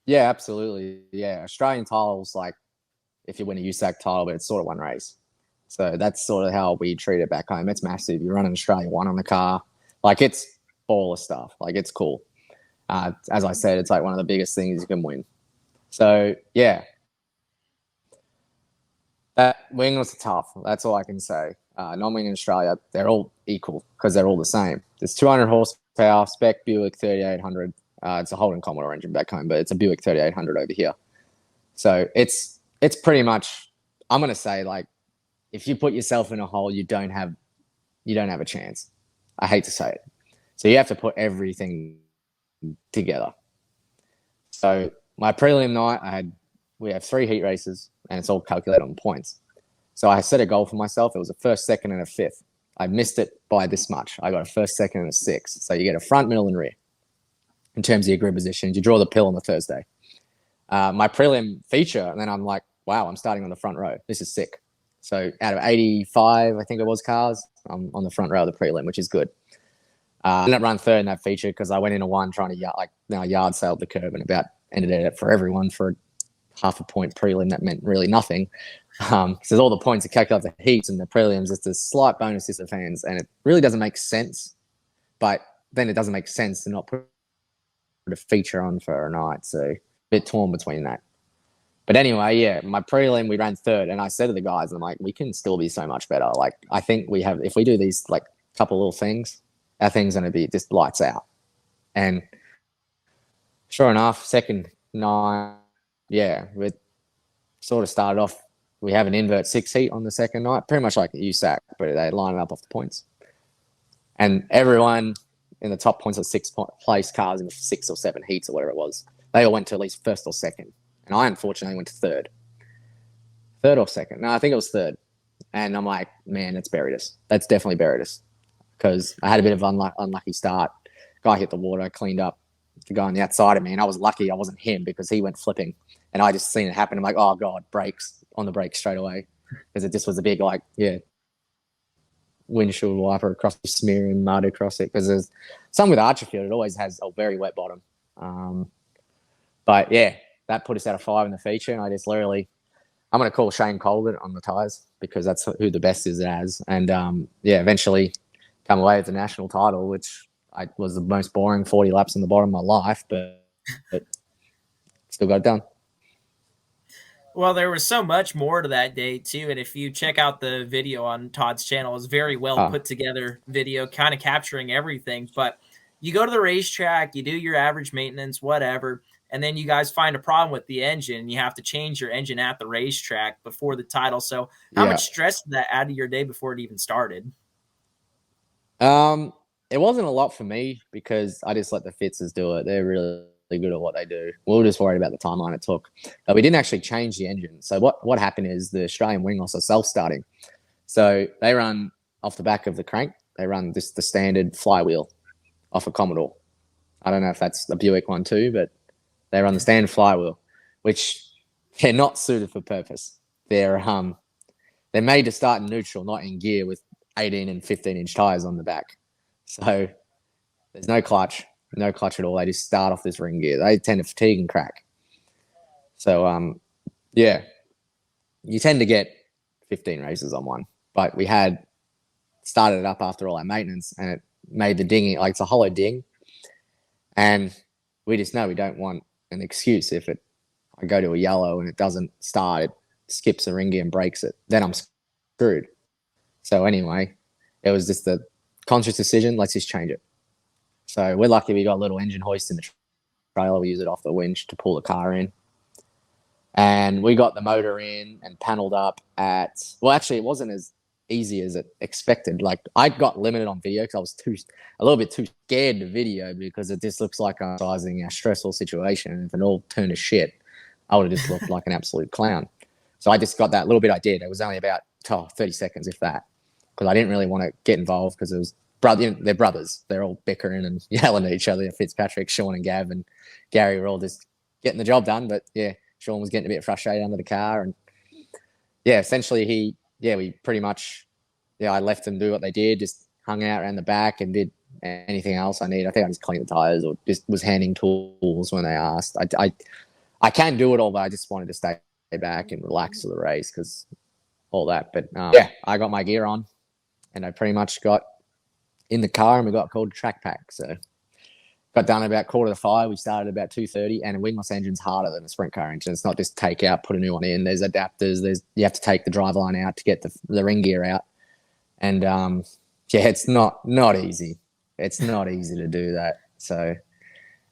Yeah, absolutely. Yeah, Australian title's like if you win a USAC title, but it's sort of one race. So that's sort of how we treat it back home. It's massive. You run an Australia 1 on the car. Like, it's all the stuff. Like, it's cool. As I said, it's like one of the biggest things you can win. So, yeah. That wingless are tough. That's all I can say. Non-wing in Australia, they're all equal because they're all the same. There's 200 horsepower, spec Buick 3800. It's a Holden Commodore engine back home, but it's a Buick 3800 over here. So it's pretty much, I'm going to say, like, if you put yourself in a hole, you don't have a chance. I hate to say it. So you have to put everything together. So my prelim night, we have 3 heat races, and it's all calculated on points. So I set a goal for myself. It was a first, second, and a fifth. I missed it by this much. I got a first, second, and a sixth. So you get a front, middle, and rear in terms of your grid positions. You draw the pill on the Thursday. My prelim feature, and then I'm like, wow, I'm starting on the front row. This is sick. So out of 85, I think it was, cars, I'm on the front row of the prelim, which is good. I didn't run third in that feature because I went into one trying to yard sailed the curb and about ended it for everyone for a half a point prelim. That meant really nothing. So all the points are calculated the heats and the prelims. It's a slight bonus to the fans, and it really doesn't make sense. But then it doesn't make sense to not put a feature on for a night. So a bit torn between that. But anyway, yeah, my prelim, we ran third, and I said to the guys, I'm like, we can still be so much better. Like, I think if we do these like couple little things, our thing's going to be just lights out. And sure enough, second night, yeah, we sort of started off. We have an invert 6 heat on the second night, pretty much like a USAC, but they line it up off the points. And everyone in the top points of 6th place cars in 6 or 7 heats or whatever it was, they all went to at least first or second. And I unfortunately went to third. Third or second? No, I think it was third. And I'm like, man, that's buried us. That's definitely buried us. Because I had a bit of unlucky start. Guy hit the water, cleaned up the guy on the outside of me. And I was lucky I wasn't him because he went flipping. And I just seen it happen. I'm like, oh, God, brakes, on the brakes straight away. Because it just was a big, windshield wiper across the smearing mud across it. Because there's some with Archerfield, it always has a very wet bottom. But, yeah. That put us out of 5 in the feature, and I just literally, I'm going to call Shane Colbert on the tyres because that's who the best is it has. And, eventually come away with the national title, which was the most boring 40 laps in the bottom of my life, but still got it done. Well, there was so much more to that day, too. And if you check out the video on Todd's channel, it's very well put together video, kind of capturing everything. But you go to the racetrack, you do your average maintenance, whatever. and then you guys find a problem with the engine and you have to change your engine at the racetrack before the title. So how much stress did that add to your day before it even started? It wasn't a lot for me because I just let the Fitzers do it. They're really good at what they do. We were just worried about the timeline it took. But we didn't actually change the engine. So what happened is the Australian Wingless are self-starting. So they run off the back of the crank. They run the standard flywheel off a Commodore. I don't know if that's the Buick one too, but they run the standard flywheel, which they're not suited for purpose. They're made to start in neutral, not in gear, with 18 and 15-inch tires on the back. So there's no clutch at all. They just start off this ring gear. They tend to fatigue and crack. So, yeah, you tend to get 15 races on one. But we had started it up after all our maintenance, and it made the dinging, like it's a hollow ding. And we just know we don't want an excuse if I go to a yellow and it doesn't start, it skips a ring gear and breaks it. Then I'm screwed. So anyway, it was just a conscious decision. Let's just change it. So we're lucky we got a little engine hoist in the trailer. We use it off the winch to pull the car in. And we got the motor in and paneled up actually, it wasn't as easy as it expected. Like, I got limited on video because I was a little bit too scared to video because it just looks like I'm sizing a stressful situation. If it all turned to shit, I would have just looked like an absolute clown. So I just got that little bit I did. It was only about 30 seconds, if that, because I didn't really want to get involved because it was they're brothers. They're all bickering and yelling at each other. Fitzpatrick, Sean and Gav and Gary were all just getting the job done. But yeah, Sean was getting a bit frustrated under the car. And yeah, essentially we pretty much, I left them do what they did, just hung out around the back and did anything else I need. I think I just cleaned the tires or just was handing tools when they asked. I can do it all, but I just wanted to stay back and relax to the race because all that. But I got my gear on and I pretty much got in the car and we got called track pack. So got done about 4:45. We started about 2:30, and a wingless engine's harder than a sprint car engine. It's not just take out, put a new one in. There's adapters. You have to take the driveline out to get the ring gear out. And it's not easy. It's not easy to do that. So,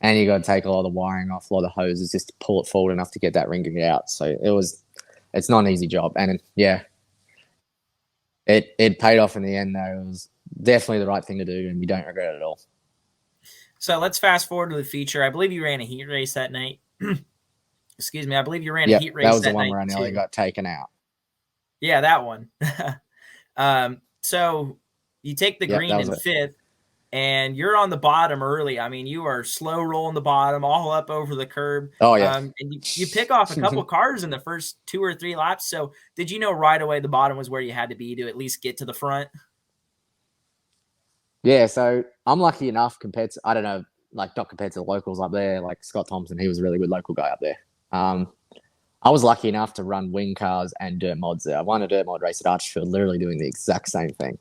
and you got to take a lot of the wiring off, a lot of the hoses just to pull it forward enough to get that ring gear out. So it's not an easy job. And it paid off in the end though. It was definitely the right thing to do, and we don't regret it at all. So let's fast forward to the feature. I believe you ran a heat race that night. Excuse me. I believe you ran a heat race that night. That was the one where I nearly got taken out. Yeah, that one. So you take the green in fifth, and you're on the bottom early. I mean, you are slow rolling the bottom, all up over the curb. Oh, yeah. And you pick off a couple cars in the first 2 or 3 laps. So did you know right away the bottom was where you had to be to at least get to the front? Yeah, so I'm lucky enough compared to, I don't know, like not compared to the locals up there, like Scott Thompson, he was a really good local guy up there. I was lucky enough to run wing cars and dirt mods there. I won a dirt mod race at Archerfield, literally doing the exact same thing.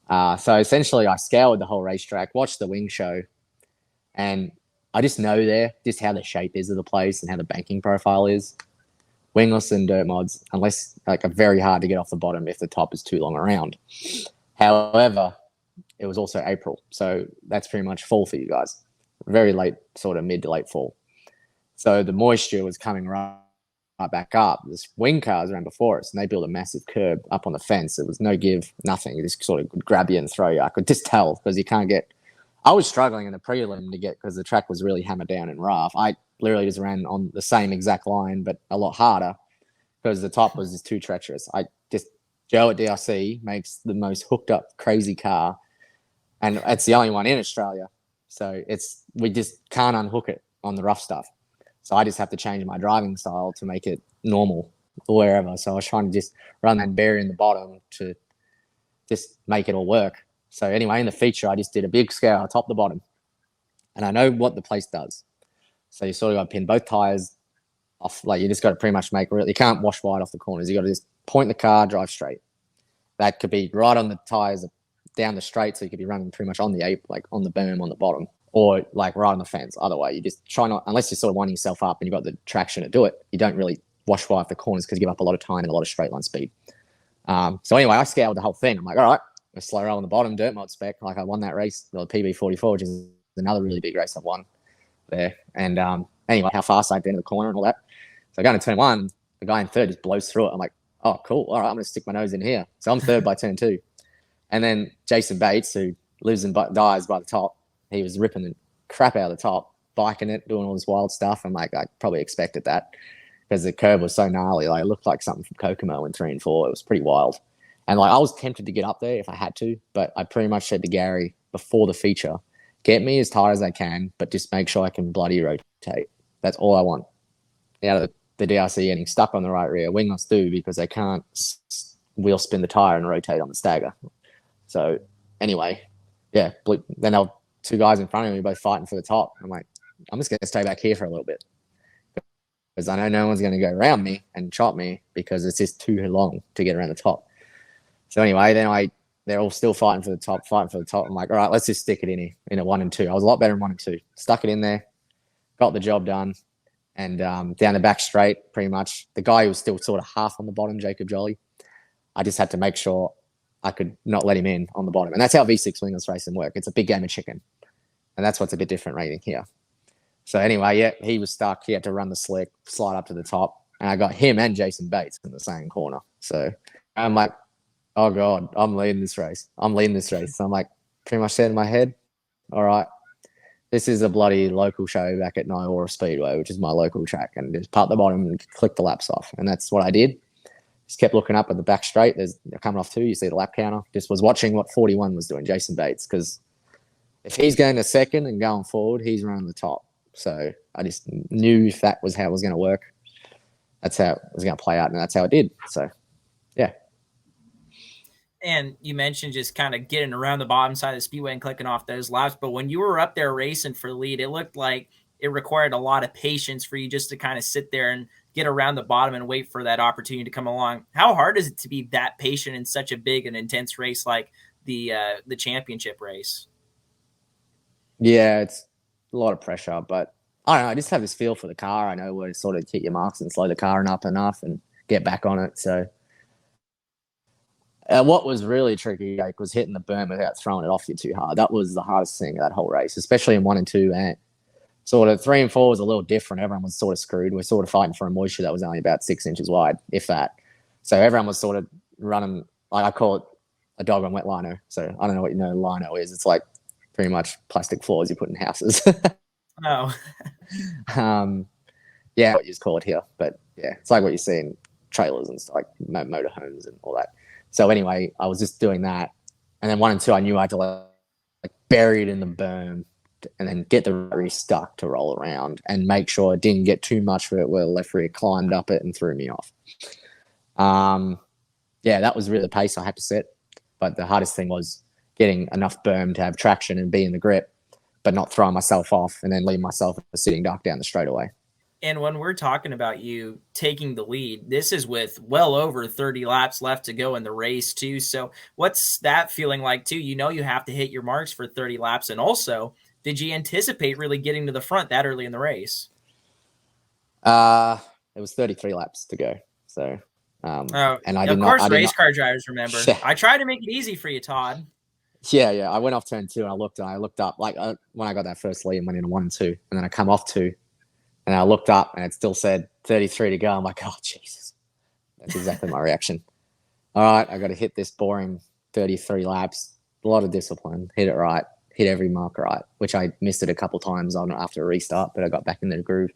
So essentially I scoured the whole racetrack, watched the wing show, and I just know there just how the shape is of the place and how the banking profile is. Wingless and dirt mods, unless are very hard to get off the bottom if the top is too long around. However, it was also April, so that's pretty much fall for you guys. Very late, sort of mid to late fall. So the moisture was coming right back up. This wing cars ran before us, and they built a massive curb up on the fence. It was no give, nothing. It just sort of would grab you and throw you. I could just tell because you can't get. I was struggling in the prelim to get because the track was really hammered down and rough. I literally just ran on the same exact line, but a lot harder because the top was just too treacherous. Joe at DRC makes the most hooked up, crazy car. And it's the only one in Australia. So we just can't unhook it on the rough stuff. So I just have to change my driving style to make it normal wherever. So I was trying to just run that barrier in the bottom to just make it all work. So anyway, in the feature, I just did a big scale top to bottom. And I know what the place does. So you sort of got to pin both tires off. Like you just got to pretty much you can't wash wide off the corners. You got to just point the car, drive straight. That could be right on the tires down the straight, so you could be running pretty much on the ape, like on the berm on the bottom, or like right on the fence. Other way, you just try not, unless you're sort of winding yourself up and you've got the traction to do it, you don't really wash wide off the corners because you give up a lot of time and a lot of straight line speed. So anyway, I scaled the whole thing. I'm like, all right, let's slow roll on the bottom, dirt mod spec. Like I won that race, the PB44, which is another really big race I've won there. And anyway, how fast I get into the corner and all that. So going to turn 1, the guy in third just blows through it. I'm like, oh, cool. All right, I'm going to stick my nose in here. So I'm third by turn 2. And then Jason Bates, who lives and dies by the top, he was ripping the crap out of the top, biking it, doing all this wild stuff. I'm like, I probably expected that because the curve was so gnarly. Like, it looked like something from Kokomo in 3 and 4. It was pretty wild. And like, I was tempted to get up there if I had to, but I pretty much said to Gary before the feature, get me as tight as I can, but just make sure I can bloody rotate. That's all I want. Out of the DRC getting stuck on the right rear, wingless do because they can't wheel spin the tire and rotate on the stagger. So anyway, yeah, then there were 2 guys in front of me both fighting for the top. I'm like, I'm just going to stay back here for a little bit because I know no one's going to go around me and chop me because it's just too long to get around the top. So anyway, then they're all still fighting for the top. I'm like, all right, let's just stick it in a 1 and 2. I was a lot better in 1 and 2. Stuck it in there, got the job done. And down the back straight, pretty much, the guy who was still sort of half on the bottom, Jacob Jolly, I just had to make sure I could not let him in on the bottom. And that's how V6 wingless racing work. It's a big game of chicken. And that's what's a bit different rating here. So anyway, yeah, he was stuck. He had to run the slick, slide up to the top. And I got him and Jason Bates in the same corner. So I'm like, oh, God, I'm leading this race. So I'm like, pretty much said in my head, all right, this is a bloody local show back at Nyora Speedway, which is my local track, and just part the bottom and click the laps off. And that's what I did. Just kept looking up at the back straight. They're coming off 2. You see the lap counter. Just was watching what 41 was doing, Jason Bates, because if he's going to second and going forward, he's running the top. So I just knew if that was how it was going to work, that's how it was going to play out, and that's how it did. So, yeah. And you mentioned just kind of getting around the bottom side of the speedway and clicking off those laps. But when you were up there racing for the lead, it looked like it required a lot of patience for you just to kind of sit there and get around the bottom and wait for that opportunity to come along. How hard is it to be that patient in such a big and intense race like the championship race? Yeah, it's a lot of pressure, but I don't know. I just have this feel for the car. I know where to sort of hit your marks and slow the car up enough and get back on it. So what was really tricky was hitting the berm without throwing it off you too hard. That was the hardest thing of that whole race, especially in 1 and 2. And sort of 3 and 4 was a little different. Everyone was sort of screwed. We're sort of fighting for a moisture that was only about 6 inches wide, if that. So everyone was sort of running, like I call it a dog on wet lino. So I don't know what lino is. It's like pretty much plastic floors you put in houses. Oh. Yeah, what you just call it here. But yeah, it's like what you see in trailers and stuff, like motorhomes and all that. So anyway, I was just doing that. And then 1 and 2, I knew I had to like bury it in the berm and then get the rear stuck to roll around and make sure it didn't get too much for it where the left rear climbed up it and threw me off. Yeah, that was really the pace I had to set. But the hardest thing was getting enough berm to have traction and be in the grip, but not throwing myself off and then leave myself a sitting duck down the straightaway. And when we're talking about you taking the lead, this is with well over 30 laps left to go in the race too. So what's that feeling like too? You know, you have to hit your marks for 30 laps. And also, did you anticipate really getting to the front that early in the race? It was 33 laps to go. So, and I did of course, race car drivers remember. Yeah. I tried to make it easy for you, Todd. Yeah. I went off turn 2 and I looked up like when I got that first lead and went into 1 and 2, and then I come off 2. And I looked up and it still said 33 to go. I'm like, oh, Jesus. That's exactly my reaction. All right, I got to hit this boring 33 laps. A lot of discipline. Hit it right. Hit every mark right, which I missed it a couple times on after a restart, but I got back in the groove.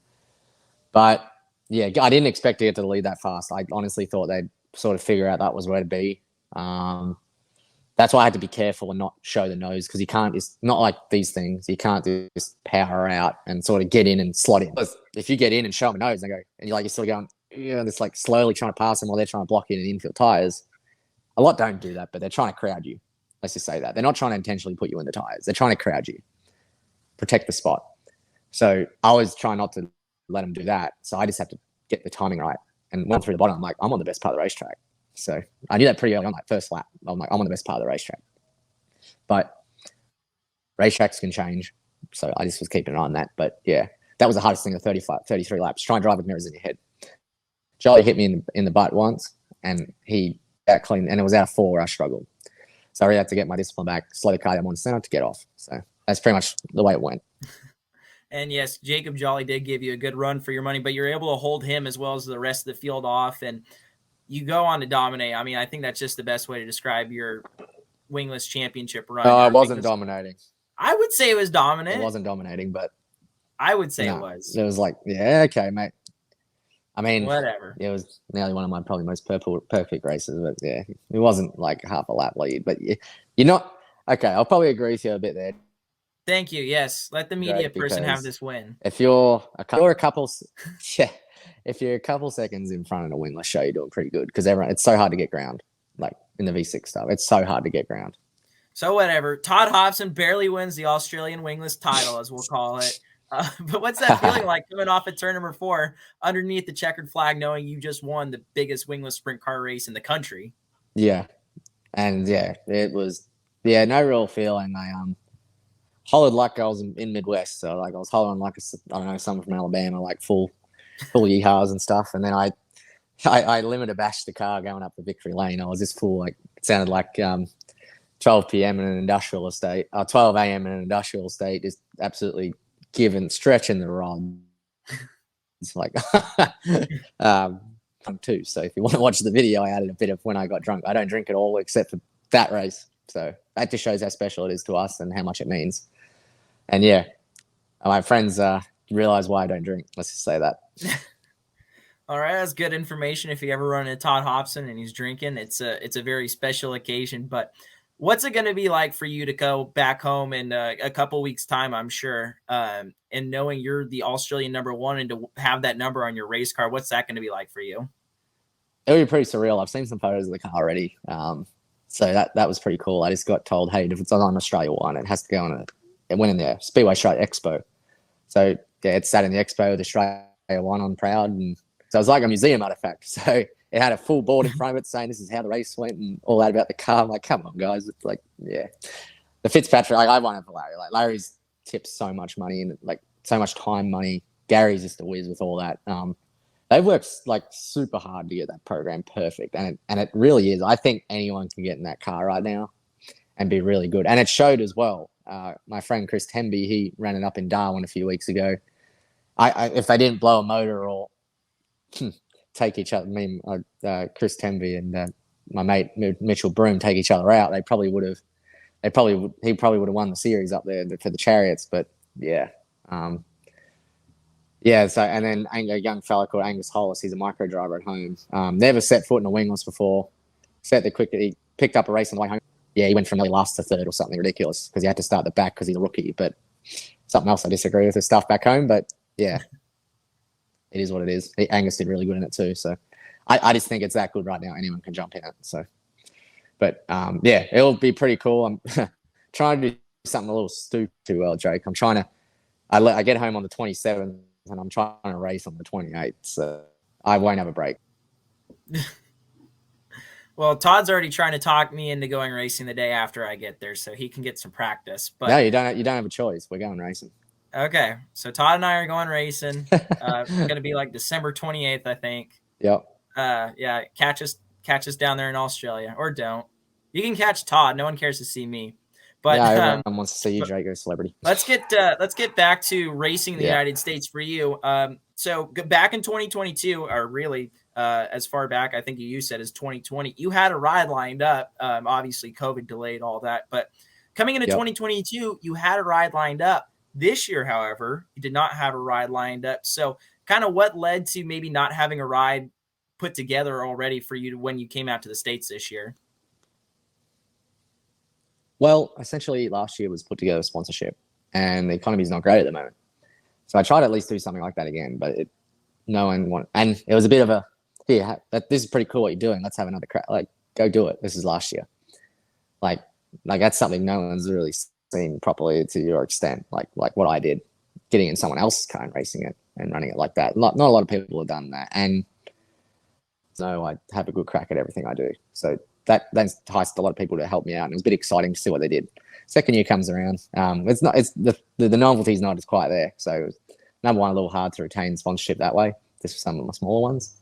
But, yeah, I didn't expect to get to the lead that fast. I honestly thought they'd sort of figure out that was where to be. That's why I had to be careful and not show the nose, because you can't, it's not like these things. You can't just power out and sort of get in and slot in. If you get in and show them a nose and go, and you're sort of going, yeah, it's like slowly trying to pass them while they're trying to block in and infield tires. A lot don't do that, but they're trying to crowd you. Let's just say that. They're not trying to intentionally put you in the tires. They're trying to crowd you, protect the spot. So I was trying not to let them do that. So I just have to get the timing right. And went through the bottom, I'm like, I'm on the best part of the racetrack. So I knew that pretty early on, like first lap. I'm like, I'm on the best part of the racetrack. But racetracks can change. So I just was keeping an eye on that. But yeah, that was the hardest thing of 33 laps. Try and drive with mirrors in your head. Jolly hit me in the butt once, and he got clean, and it was out of 4 where I struggled. So I really had to get my discipline back, slow the car down on center to get off. So that's pretty much the way it went. And yes, Jacob Jolly did give you a good run for your money, but you're able to hold him as well as the rest of the field off, and you go on to dominate. I mean, I think that's just the best way to describe your wingless championship run. No, it wasn't dominating. I would say it was dominant. It wasn't dominating, but I would say it was. It was like, yeah, okay, mate. I mean, whatever. It was nearly one of my probably most perfect races, but yeah, it wasn't like half a lap lead. But you're not okay. I'll probably agree with you a bit there. Thank you. Yes, let the media person have this win. If you're a couple seconds in front of a wingless show, you're doing pretty good because it's so hard to get ground. Like in the V6 stuff, it's so hard to get ground. So whatever. Todd Hobson barely wins the Australian Wingless Title, as we'll call it. But what's that feeling like coming off at turn number 4 underneath the checkered flag, knowing you just won the biggest wingless sprint car race in the country? Yeah, and it was no real feeling. I hollered like I was in Midwest, so like I was hollering like someone from Alabama, like full yeehaws and stuff. And then I limiter bashed the car going up the victory lane. I was just full, like it sounded like 12 p.m. in an industrial estate, 12 a.m. in an industrial estate, just absolutely stretching the rod. It's like too. So if you want to watch the video, I added a bit of when I got drunk. I don't drink at all except for that race. So that just shows how special it is to us and how much it means. And my friends realize why I don't drink. Let's just say that. All right, that's good information. If you ever run into Todd Hobson and he's drinking, it's a very special occasion. But what's it going to be like for you to go back home in a couple weeks' time, I'm sure, and knowing you're the Australian #1 and to have that number on your race car, what's that going to be like for you? It'll be pretty surreal. I've seen some photos of the car already. So that was pretty cool. I just got told, hey, if it's on Australia 1, it has to go on it went in there, Speedway Australia Expo. So it sat in the Expo with Australia 1 on proud. And so it was like a museum artifact. So it had a full board in front of it saying this is how the race went and all that about the car. I'm like, come on, guys. It's like, yeah. The Fitzpatrick, I won it for Larry. Like Larry's tipped so much money and like so much time, money. Gary's just a whiz with all that. They've worked like super hard to get that program perfect. And it really is. I think anyone can get in that car right now and be really good. And it showed as well. My friend Chris Temby, he ran it up in Darwin a few weeks ago. If they didn't blow a motor or take each other, Chris Temby and my mate Mitchell Broom take each other out, he probably would have won the series up there for the chariots. But so and then a young fella called Angus Hollis, he's a micro driver at home. Never set foot in a wingless before. He picked up a race on the way home. Yeah, he went from last to third or something ridiculous because he had to start the back because he's a rookie. But something else I disagree with his stuff back home. But yeah, it is what it is. Angus did really good in it too. So I just think it's that good right now. Anyone can jump in it. So, but it'll be pretty cool. I'm trying to do something a little stupid too well, Jake. I get home on the 27th and I'm trying to race on the 28th. So I won't have a break. Well, Todd's already trying to talk me into going racing the day after I get there so he can get some practice. But no, you don't have a choice. We're going racing. Okay. So Todd and I are going racing. It's going to be like December 28th, I think. Yep. Catch us down there in Australia, or don't. You can catch Todd. No one cares to see me. But everyone wants to see you, Jake, a celebrity. Let's get back to racing in the United States for you. So back in 2022, or really as far back, I think you said as 2020, you had a ride lined up. Obviously, COVID delayed all that, but coming into 2022, you had a ride lined up. This year, however, you did not have a ride lined up. So kind of what led to maybe not having a ride put together already for you when you came out to the States this year? Well, essentially last year was put together a sponsorship and the economy is not great at the moment. So I tried to at least do something like that again, but no one wanted, and it was a bit of a, this is pretty cool what you're doing. Let's have another crack. Like, go do it. This is last year. Like that's something no one's really seen properly to your extent. Like what I did, getting in someone else's car and racing it and running it like that. Not a lot of people have done that. And no, I have a good crack at everything I do. So that enticed a lot of people to help me out. And it was a bit exciting to see what they did. Second year comes around. The novelty is not as quite there. So number one, a little hard to retain sponsorship that way. Just for some of my smaller ones,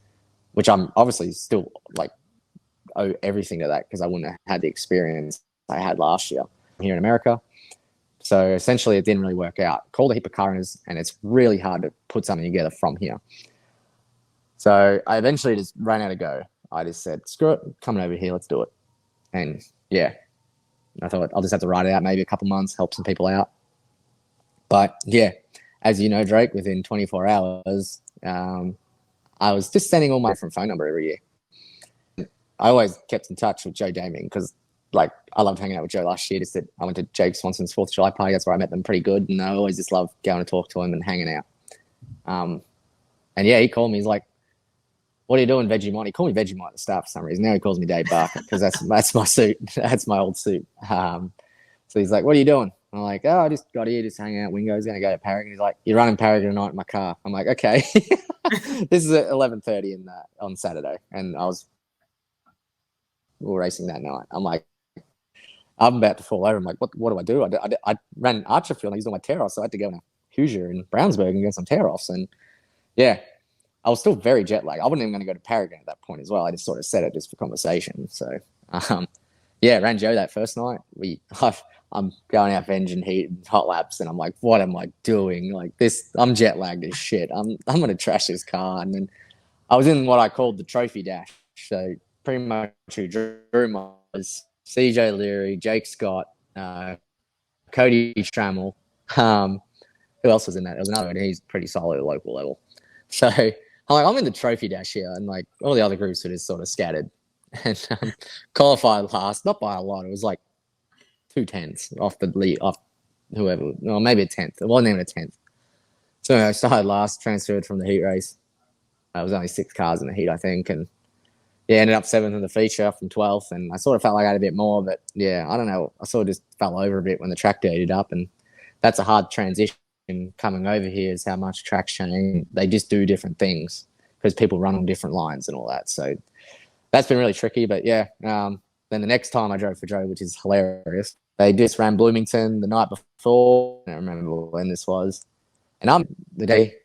which I'm obviously still owe everything to that because I wouldn't have had the experience I had last year here in America. So essentially, it didn't really work out. Called a heap of currenters, and it's really hard to put something together from here. So I eventually just ran out of go. I just said, screw it, coming over here, let's do it. And yeah, I thought I'll just have to ride it out maybe a couple months, help some people out. But yeah, as you know, Drake, within 24 hours, I was just sending all my different phone number every year. I always kept in touch with Joe Daming because, like, I loved hanging out with Joe last year. I went to Jake Swanson's 4th of July party. That's where I met them pretty good. And I always just loved going to talk to him and hanging out. And yeah, he called me. He's like, what are you doing, Vegemite? He called me Vegemite at the start for some reason. Now he calls me Dave Barker because that's my suit. That's my old suit. So he's like, what are you doing? I'm like, oh, I just got here, just hanging out. Wingo's going to go to Paragon. He's like, you're running Paragon tonight in my car. I'm like, okay. This is at 11:30 on Saturday. And we were racing that night. I'm like, I'm about to fall over. I'm like, what do I do? I ran Archerfield and I used all my tear-offs, so I had to go to Hoosier and Brownsburg and get some tear-offs. And yeah, I was still very jet lagged. I wasn't even going to go to Paragon at that point as well. I just sort of said it just for conversation. So yeah, ran Joe that first night. I'm going out for engine heat and hot laps, and I'm like, what am I doing? Like this, I'm jet lagged as shit. I'm going to trash this car. And then I was in what I called the trophy dash. So pretty much who drew was CJ Leary, Jake Scott, Cody Trammell. Who else was in that? There was another one. He's pretty solid at local level. So I'm in the trophy dash here, and like all the other groups were just sort of scattered. And qualified last, not by a lot. It was like 2/10 off the lead, off whoever, or maybe a 10th. It wasn't even a 10th. So I started last, transferred from the heat race. It was only 6 cars in the heat, I think, and yeah, ended up 7th in the feature from 12th. And I sort of felt like I had a bit more, but yeah, I don't know. I sort of just fell over a bit when the track dirtied up, and that's a hard transition coming over here. Is how much track's changing. They just do different things because people run on different lines and all that. So that's been really tricky. But yeah, then the next time I drove for Joe, which is hilarious, they just ran Bloomington the night before. I don't remember when this was. And I'm the day,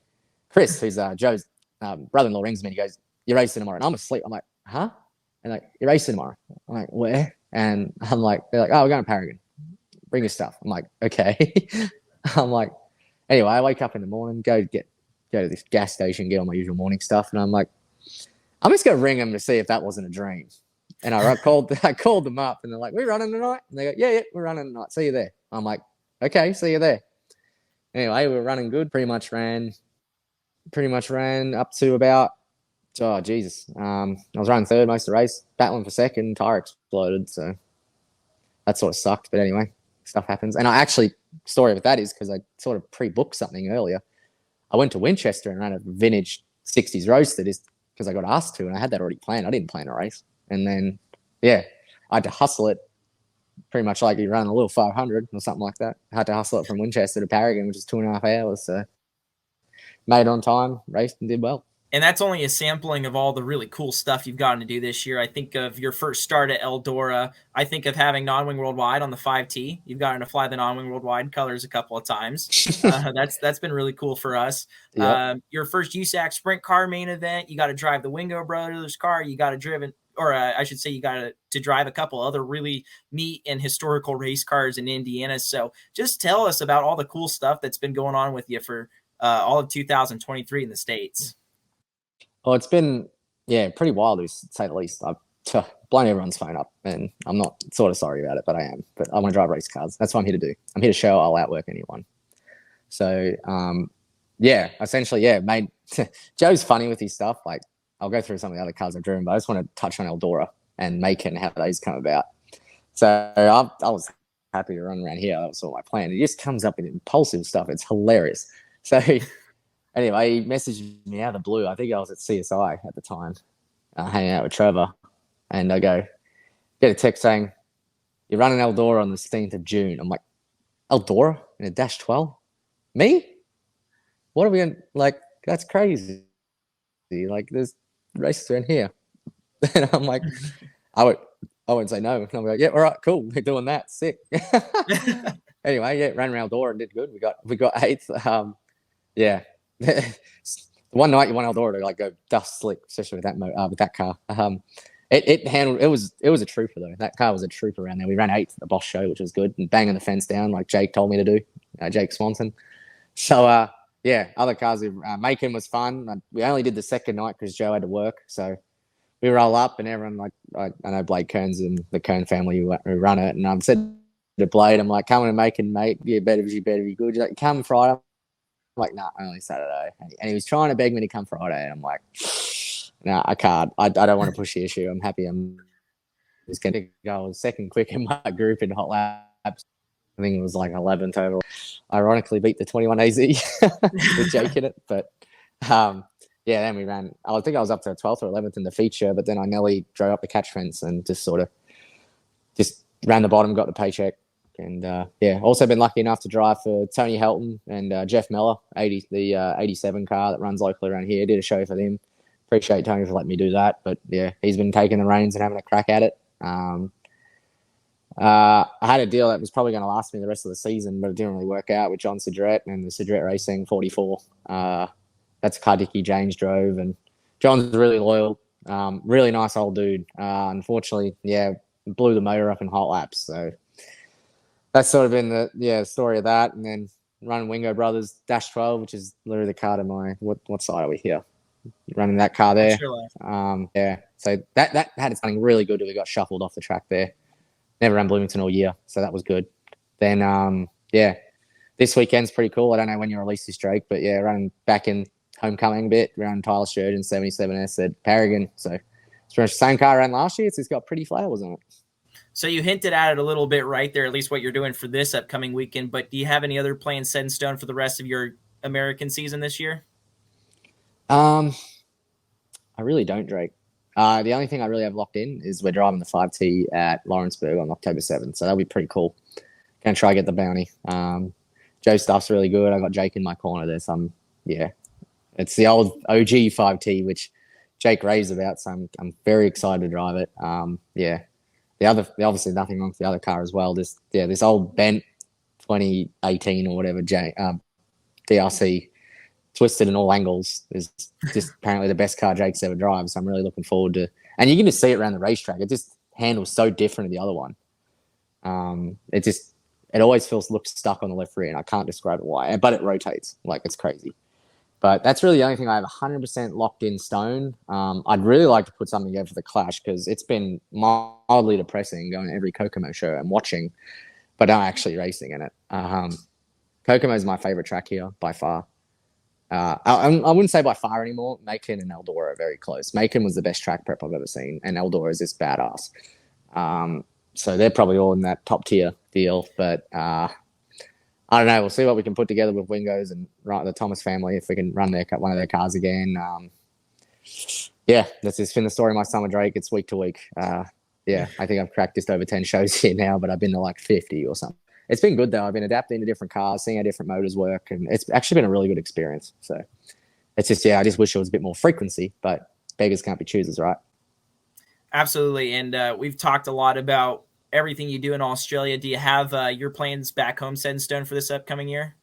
Chris, who's Joe's brother-in-law, rings me and he goes, you're racing tomorrow. And I'm asleep. I'm like, huh? And like, you're racing tomorrow. I'm like, where? And I'm like, they're like, oh, we're going to Paragon. Bring your stuff. I'm like, okay. I'm like, anyway, I wake up in the morning, go to this gas station, get all my usual morning stuff. And I'm like, I'm just going to ring them to see if that wasn't a dream. And I called them up and they're like, we're running tonight? And they go, yeah, we're running tonight. See you there. I'm like, okay, see you there. Anyway, we were running good. Pretty much ran up to about, oh, Jesus. I was running third most of the race, battling for second, tire exploded. So that sort of sucked. But anyway, stuff happens. And story with that is because I sort of pre-booked something earlier. I went to Winchester and ran a vintage 60s roadster just because I got asked to, and I had that already planned. I didn't plan a race. And then, yeah, I had to hustle it pretty much like you run a little 500 or something like that. I had to hustle it from Winchester to Paragon, which is 2.5 hours. So made on time, raced and did well. And that's only a sampling of all the really cool stuff you've gotten to do this year. I think of your first start at Eldora. I think of having Non-Wing Worldwide on the 5T. You've gotten to fly the Non-Wing Worldwide colors a couple of times. That's been really cool for us. Yep. Your first USAC sprint car main event, you got to drive the Wingo Brothers car. You got to you got to drive a couple other really neat and historical race cars in Indiana. So just tell us about all the cool stuff that's been going on with you for all of 2023 in the States. Well, it's been, pretty wild, to say the least. I've blown everyone's phone up, and I'm not sort of sorry about it, but I am. But I want to drive race cars. That's what I'm here to do. I'm here to show I'll outwork anyone. So, essentially, made Joe's funny with his stuff. Like, I'll go through some of the other cars I've driven, but I just want to touch on Eldora and Macon and how those come about. So I was happy to run around here. That was sort of my plan. It just comes up with impulsive stuff. It's hilarious. So anyway, he messaged me out of the blue. I think I was at CSI at the time, hanging out with Trevor. And I get a text saying, you're running Eldora on the 16th of June. I'm like, Eldora in a Dash 12? Me? What are we going to, like, that's crazy. Like, there's races around here. And I'm like, I wouldn't say no. And I'm like, yeah, all right, cool. We're doing that. Sick. Anyway, ran around Eldora and did good. We got 8th. The one night you want Eldora to like go dust slick, especially with that car. It handled. It was a trooper though. That car was a trooper around there. We ran 8th at the Boss Show, which was good, and banging the fence down like Jake told me to do. Jake Swanson. So yeah, other cars. Macon was fun. We only did the second night because Joe had to work. So we roll up and everyone like I know Blake Kearns and the Kern family who run it, and I've said to Blade, I'm like, come on and Macon, mate. You better be good. You're like, come Friday. I'm like, nah, only Saturday. And he was trying to beg me to come Friday, and I'm like, no, I can't. I don't want to push the issue. I'm happy. I'm just going to go second quick in my group in hot laps. I think it was like 11th overall. Ironically, beat the 21 AZ with Jake in it. But yeah, then we ran. I think I was up to 12th or 11th in the feature, but then I nearly drove up the catch fence and just ran the bottom, got the paycheck. And yeah, also been lucky enough to drive for Tony Helton and Jeff Miller, the 87 car that runs locally around here. Did a show for them. Appreciate Tony for letting me do that. But yeah, he's been taking the reins and having a crack at it. I had a deal that was probably going to last me the rest of the season, but it didn't really work out with John Sidrett and the Sidrett Racing 44. That's a car Dickie James drove, and John's really loyal, really nice old dude. Unfortunately, yeah, blew the motor up in hot laps. So that's sort of been the story of that. And then running Wingo Brothers Dash 12, which is literally the car to my what side are we here? Running that car there. Yeah. So that had something really good that we got shuffled off the track there. Never ran Bloomington all year, so that was good. Then yeah, this weekend's pretty cool. I don't know when you release this, Drake, but yeah, running back in homecoming a bit, running Tyler Sturgeon 77S at Paragon. So it's pretty much the same car I ran last year. It's got pretty flowers on it. So you hinted at it a little bit right there, at least what you're doing for this upcoming weekend. But do you have any other plans set in stone for the rest of your American season this year? I really don't, Drake. The only thing I really have locked in is we're driving the 5T at Lawrenceburg on October 7th. So that'll be pretty cool. Going to try to get the bounty. Joe's stuff's really good. I got Jake in my corner. There's some, yeah. It's the old OG 5T, which Jake raves about. So I'm very excited to drive it. Yeah. Obviously nothing wrong with the other car as well. This old bent 2018 or whatever DRC twisted in all angles is just apparently the best car Jake's ever driven. So I'm really looking forward to, and you can just see it around the racetrack. It just handles so different to the other one. It always looks stuck on the left rear, and I can't describe it why, but it rotates like it's crazy. But that's really the only thing I have 100% locked in stone. I'd really like to put something together for the Clash because it's been mildly depressing going to every Kokomo show and watching, but not actually racing in it. Kokomo is my favorite track here by far. I wouldn't say by far anymore. Macon and Eldora are very close. Macon was the best track prep I've ever seen, and Eldora is just badass. So they're probably all in that top tier deal, but I don't know. We'll see what we can put together with Wingos and the Thomas family if we can run one of their cars again. Yeah, that's just been the story of my summer, Drake. It's week to week. Yeah, I think I've cracked just over 10 shows here now, but I've been to like 50 or something. It's been good though. I've been adapting to different cars, seeing how different motors work, and it's actually been a really good experience. So it's just, yeah, I just wish there was a bit more frequency, but beggars can't be choosers, right? Absolutely. And we've talked a lot about everything you do in Australia. Do you have your plans back home set in stone for this upcoming year?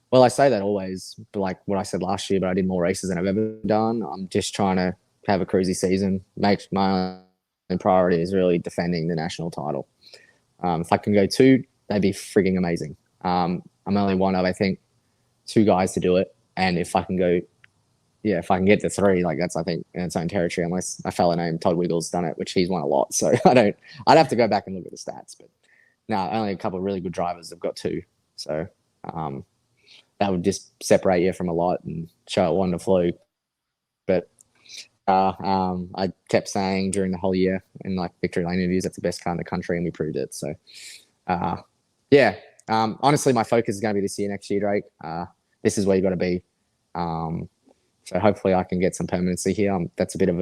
Well, I say that always, but like what I said last year, but I did more races than I've ever done. I'm just trying to have a cruisy season. My own priority is really defending the national title. If I can go 2, that'd be frigging amazing. I'm only one of, I think, 2 guys to do it. And if I can get to 3, like that's, I think, in its own territory, unless a fella named Todd Wiggles done it, which he's won a lot. So I'd have to go back and look at the stats, but no, only a couple of really good drivers have got 2. So, that would just separate you from a lot and show it one to fluke. But, I kept saying during the whole year in like victory lane interviews, that's the best car in the country, and we proved it. So, yeah, honestly, my focus is going to be this year, next year, Drake. This is where you got to be. So hopefully I can get some permanency here. That's a bit of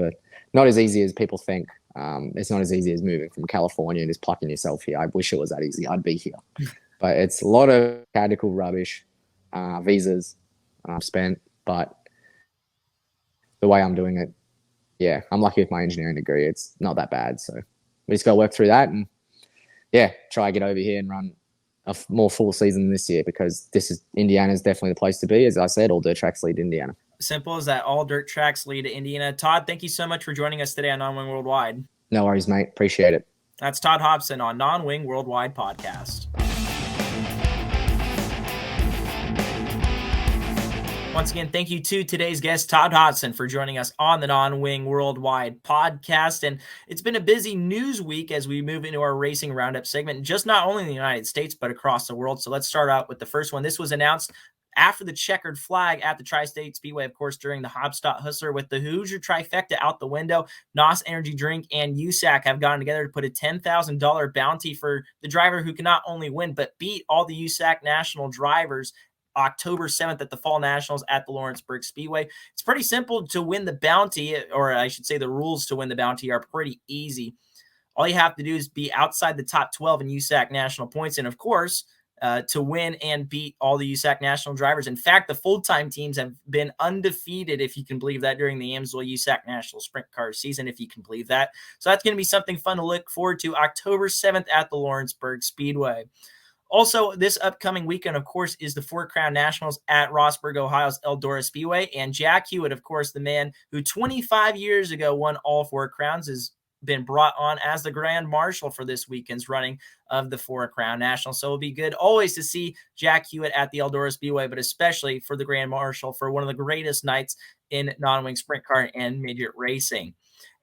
not as easy as people think. It's not as easy as moving from California and just plucking yourself here. I wish it was that easy. I'd be here. But it's a lot of radical rubbish, visas spent. But the way I'm doing it, yeah, I'm lucky with my engineering degree. It's not that bad. So we just got to work through that and, yeah, try to get over here and run a more full season this year because Indiana is definitely the place to be. As I said, all dirt tracks lead to Indiana. Simple as that. All dirt tracks lead to Indiana. Todd, thank you so much for joining us today on Non-Wing Worldwide. No worries, mate. Appreciate it. That's Todd Hobson on Non-Wing Worldwide Podcast. Once again, thank you to today's guest, Todd Hobson, for joining us on the Non-Wing Worldwide Podcast. And it's been a busy news week as we move into our racing roundup segment, just not only in the United States, but across the world. So let's start out with the first one. This was announced after the checkered flag at the Tri-State Speedway, of course, during the Hobstadt Hussler, with the Hoosier trifecta out the window. NOS Energy Drink and USAC have gotten together to put a $10,000 bounty for the driver who can not only win, but beat all the USAC national drivers October 7th at the Fall Nationals at the Lawrenceburg Speedway. It's pretty simple to win the bounty, or I should say the rules to win the bounty are pretty easy. All you have to do is be outside the top 12 in USAC national points, and of course, to win and beat all the USAC national drivers. In fact, the full-time teams have been undefeated, if you can believe that, during the Amsoil USAC National Sprint Car season, if you can believe that. So that's going to be something fun to look forward to October 7th at the Lawrenceburg Speedway. Also, this upcoming weekend, of course, is the Four Crown Nationals at Rossburg, Ohio's Eldora Speedway. And Jack Hewitt, of course, the man who 25 years ago won all Four Crowns, has been brought on as the Grand Marshal for this weekend's running of the Four Crown Nationals. So it'll be good always to see Jack Hewitt at the Eldora Speedway, but especially for the Grand Marshal for one of the greatest nights in non-wing sprint car and midget racing.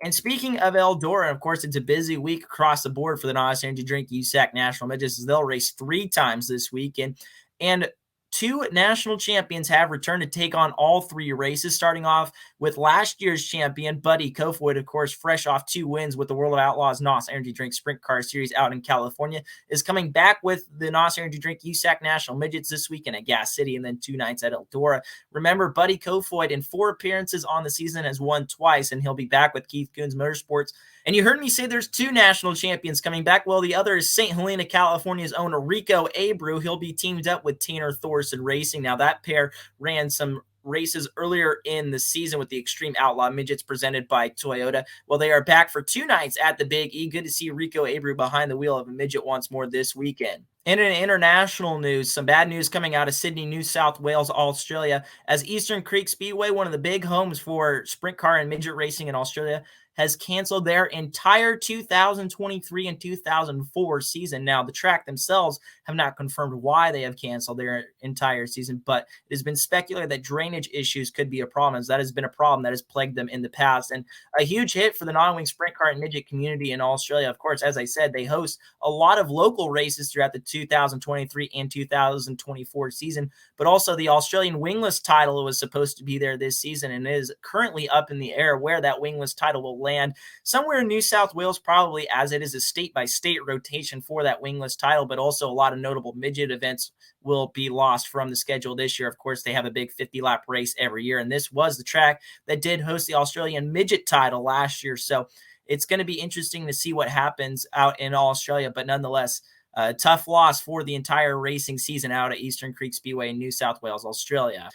And speaking of Eldora, of course, it's a busy week across the board for the NOS Energy Drink USAC National Midgets, as they'll race 3 times this weekend. And 2 national champions have returned to take on all 3 races, starting off with last year's champion, Buddy Kofoid, of course, fresh off 2 wins with the World of Outlaws NOS Energy Drink Sprint Car Series out in California, is coming back with the NOS Energy Drink USAC National Midgets this weekend at Gas City and then 2 nights at Eldora. Remember, Buddy Kofoid in 4 appearances on the season has won twice, and he'll be back with Keith Coons Motorsports. And you heard me say there's 2 national champions coming back. Well, the other is St. Helena, California's own Rico Abreu. He'll be teamed up with Tanner Thorson Racing. Now, that pair ran some races earlier in the season with the Extreme Outlaw Midgets presented by Toyota. Well, they are back for 2 nights at the Big E. Good to see Rico Abreu behind the wheel of a midget once more this weekend. And in international news, some bad news coming out of Sydney, New South Wales, Australia, as Eastern Creek Speedway, one of the big homes for sprint car and midget racing in Australia, has canceled their entire 2023 and 2004 season. Now, the track themselves have not confirmed why they have canceled their entire season, but it has been speculated that drainage issues could be a problem, as that has been a problem that has plagued them in the past. And a huge hit for the non-wing sprint car and midget community in Australia. Of course, as I said, they host a lot of local races throughout the 2023 and 2024 season, but also the Australian Wingless Title was supposed to be there this season and is currently up in the air where that Wingless Title will land. Somewhere in New South Wales, probably, as it is a state-by-state rotation for that Wingless Title, but also a lot of notable midget events will be lost from the schedule this year. Of course, they have a big 50-lap race every year, and this was the track that did host the Australian Midget Title last year. So it's going to be interesting to see what happens out in Australia, but nonetheless, a tough loss for the entire racing season out at Eastern Creek Speedway in New South Wales, Australia.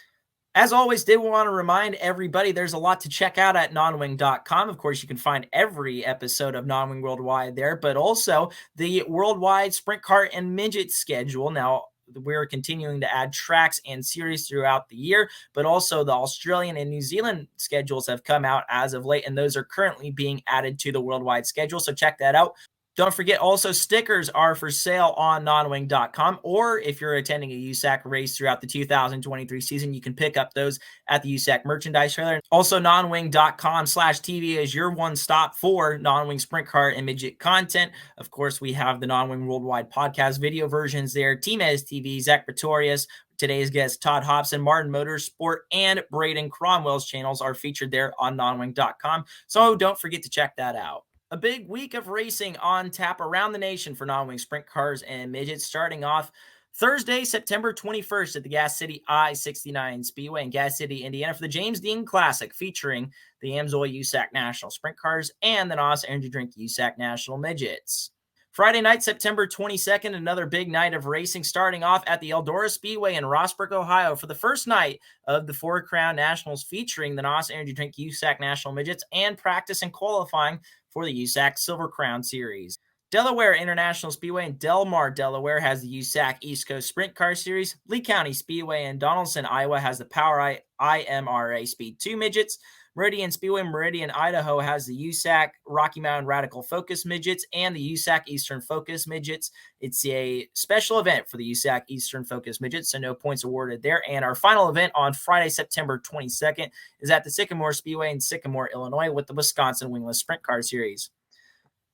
As always, did want to remind everybody there's a lot to check out at nonwing.com. Of course, you can find every episode of Non-Wing Worldwide there, but also the worldwide sprint car and midget schedule. Now, we're continuing to add tracks and series throughout the year, but also the Australian and New Zealand schedules have come out as of late, and those are currently being added to the worldwide schedule. So check that out. Don't forget, also, stickers are for sale on nonwing.com, or if you're attending a USAC race throughout the 2023 season, you can pick up those at the USAC merchandise trailer. Also, nonwing.com/TV is your one stop for non-wing sprint car and midget content. Of course, we have the Non-Wing Worldwide podcast video versions there. Team Ez TV, Zach Pretorius, today's guest, Todd Hobson, Martin Motorsport, and Braden Cromwell's channels are featured there on nonwing.com. So don't forget to check that out. A big week of racing on tap around the nation for non-wing sprint cars and midgets, starting off Thursday, September 21st at the Gas City I-69 Speedway in Gas City, Indiana for the James Dean Classic, featuring the Amsoil USAC National Sprint Cars and the NOS Energy Drink USAC National Midgets. Friday night, September 22nd, another big night of racing, starting off at the Eldora Speedway in Rossburg, Ohio for the first night of the Four Crown Nationals, featuring the NOS Energy Drink USAC National Midgets and practice and qualifying for the USAC Silver Crown Series. Delaware International Speedway in Del Mar, Delaware has the USAC East Coast Sprint Car Series. Lee County Speedway in Donaldson, Iowa has the Power IMRA Speed 2 Midgets. Meridian Speedway Meridian, Idaho has the USAC Rocky Mountain Radical Focus Midgets and the USAC Eastern Focus Midgets. It's a special event for the USAC Eastern Focus Midgets, so no points awarded there. And our final event on Friday, September 22nd is at the Sycamore Speedway in Sycamore, Illinois with the Wisconsin Wingless Sprint Car Series.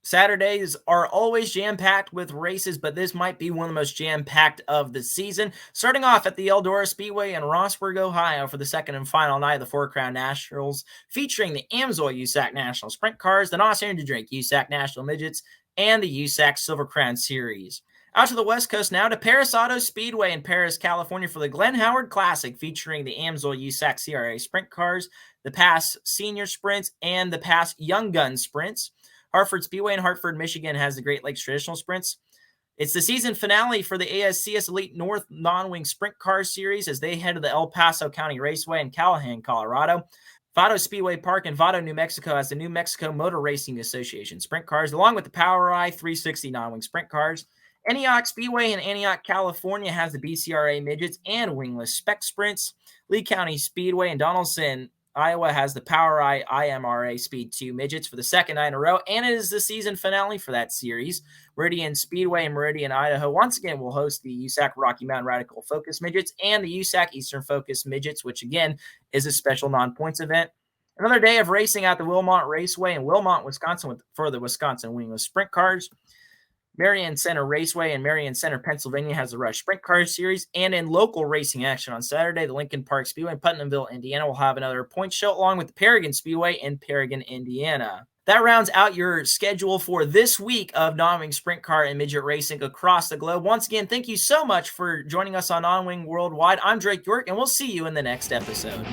Saturdays are always jam-packed with races, but this might be one of the most jam-packed of the season. Starting off at the Eldora Speedway in Rossburg, Ohio for the second and final night of the Four Crown Nationals, featuring the Amsoil USAC National Sprint Cars, the Nos Energy Drink USAC National Midgets, and the USAC Silver Crown Series. Out to the West Coast now to Paris Auto Speedway in Paris, California for the Glenn Howard Classic, featuring the Amsoil USAC CRA Sprint Cars, the PASS Senior Sprints, and the PASS Young Gun Sprints. Hartford Speedway in Hartford, Michigan has the Great Lakes Traditional Sprints. It's the season finale for the ASCS Elite North Non-Wing Sprint Car Series as they head to the El Paso County Raceway in Callahan, Colorado. Vado Speedway Park in Vado, New Mexico has the New Mexico Motor Racing Association Sprint Cars, along with the Power Eye 360 Non-Wing Sprint Cars. Antioch Speedway in Antioch, California has the BCRA Midgets and Wingless Spec Sprints. Lee County Speedway in Donaldson, Iowa has the Power Eye IMRA Speed 2 Midgets for the second night in a row, and it is the season finale for that series. Meridian Speedway in Meridian, Idaho, once again will host the USAC Rocky Mountain Radical Focus Midgets and the USAC Eastern Focus Midgets, which again is a special non-points event. Another day of racing at the Wilmot Raceway in Wilmot, Wisconsin for the Wisconsin Wingless Sprint Cars. Marion Center Raceway in Marion Center, Pennsylvania has the Rush Sprint Car Series. And in local racing action on Saturday, the Lincoln Park Speedway in Putnamville, Indiana will have another point show along with the Paragon Speedway in Paragon, Indiana. That rounds out your schedule for this week of non-wing sprint car and midget racing across the globe. Once again, thank you so much for joining us on Non-Wing Worldwide. I'm Drake York, and we'll see you in the next episode.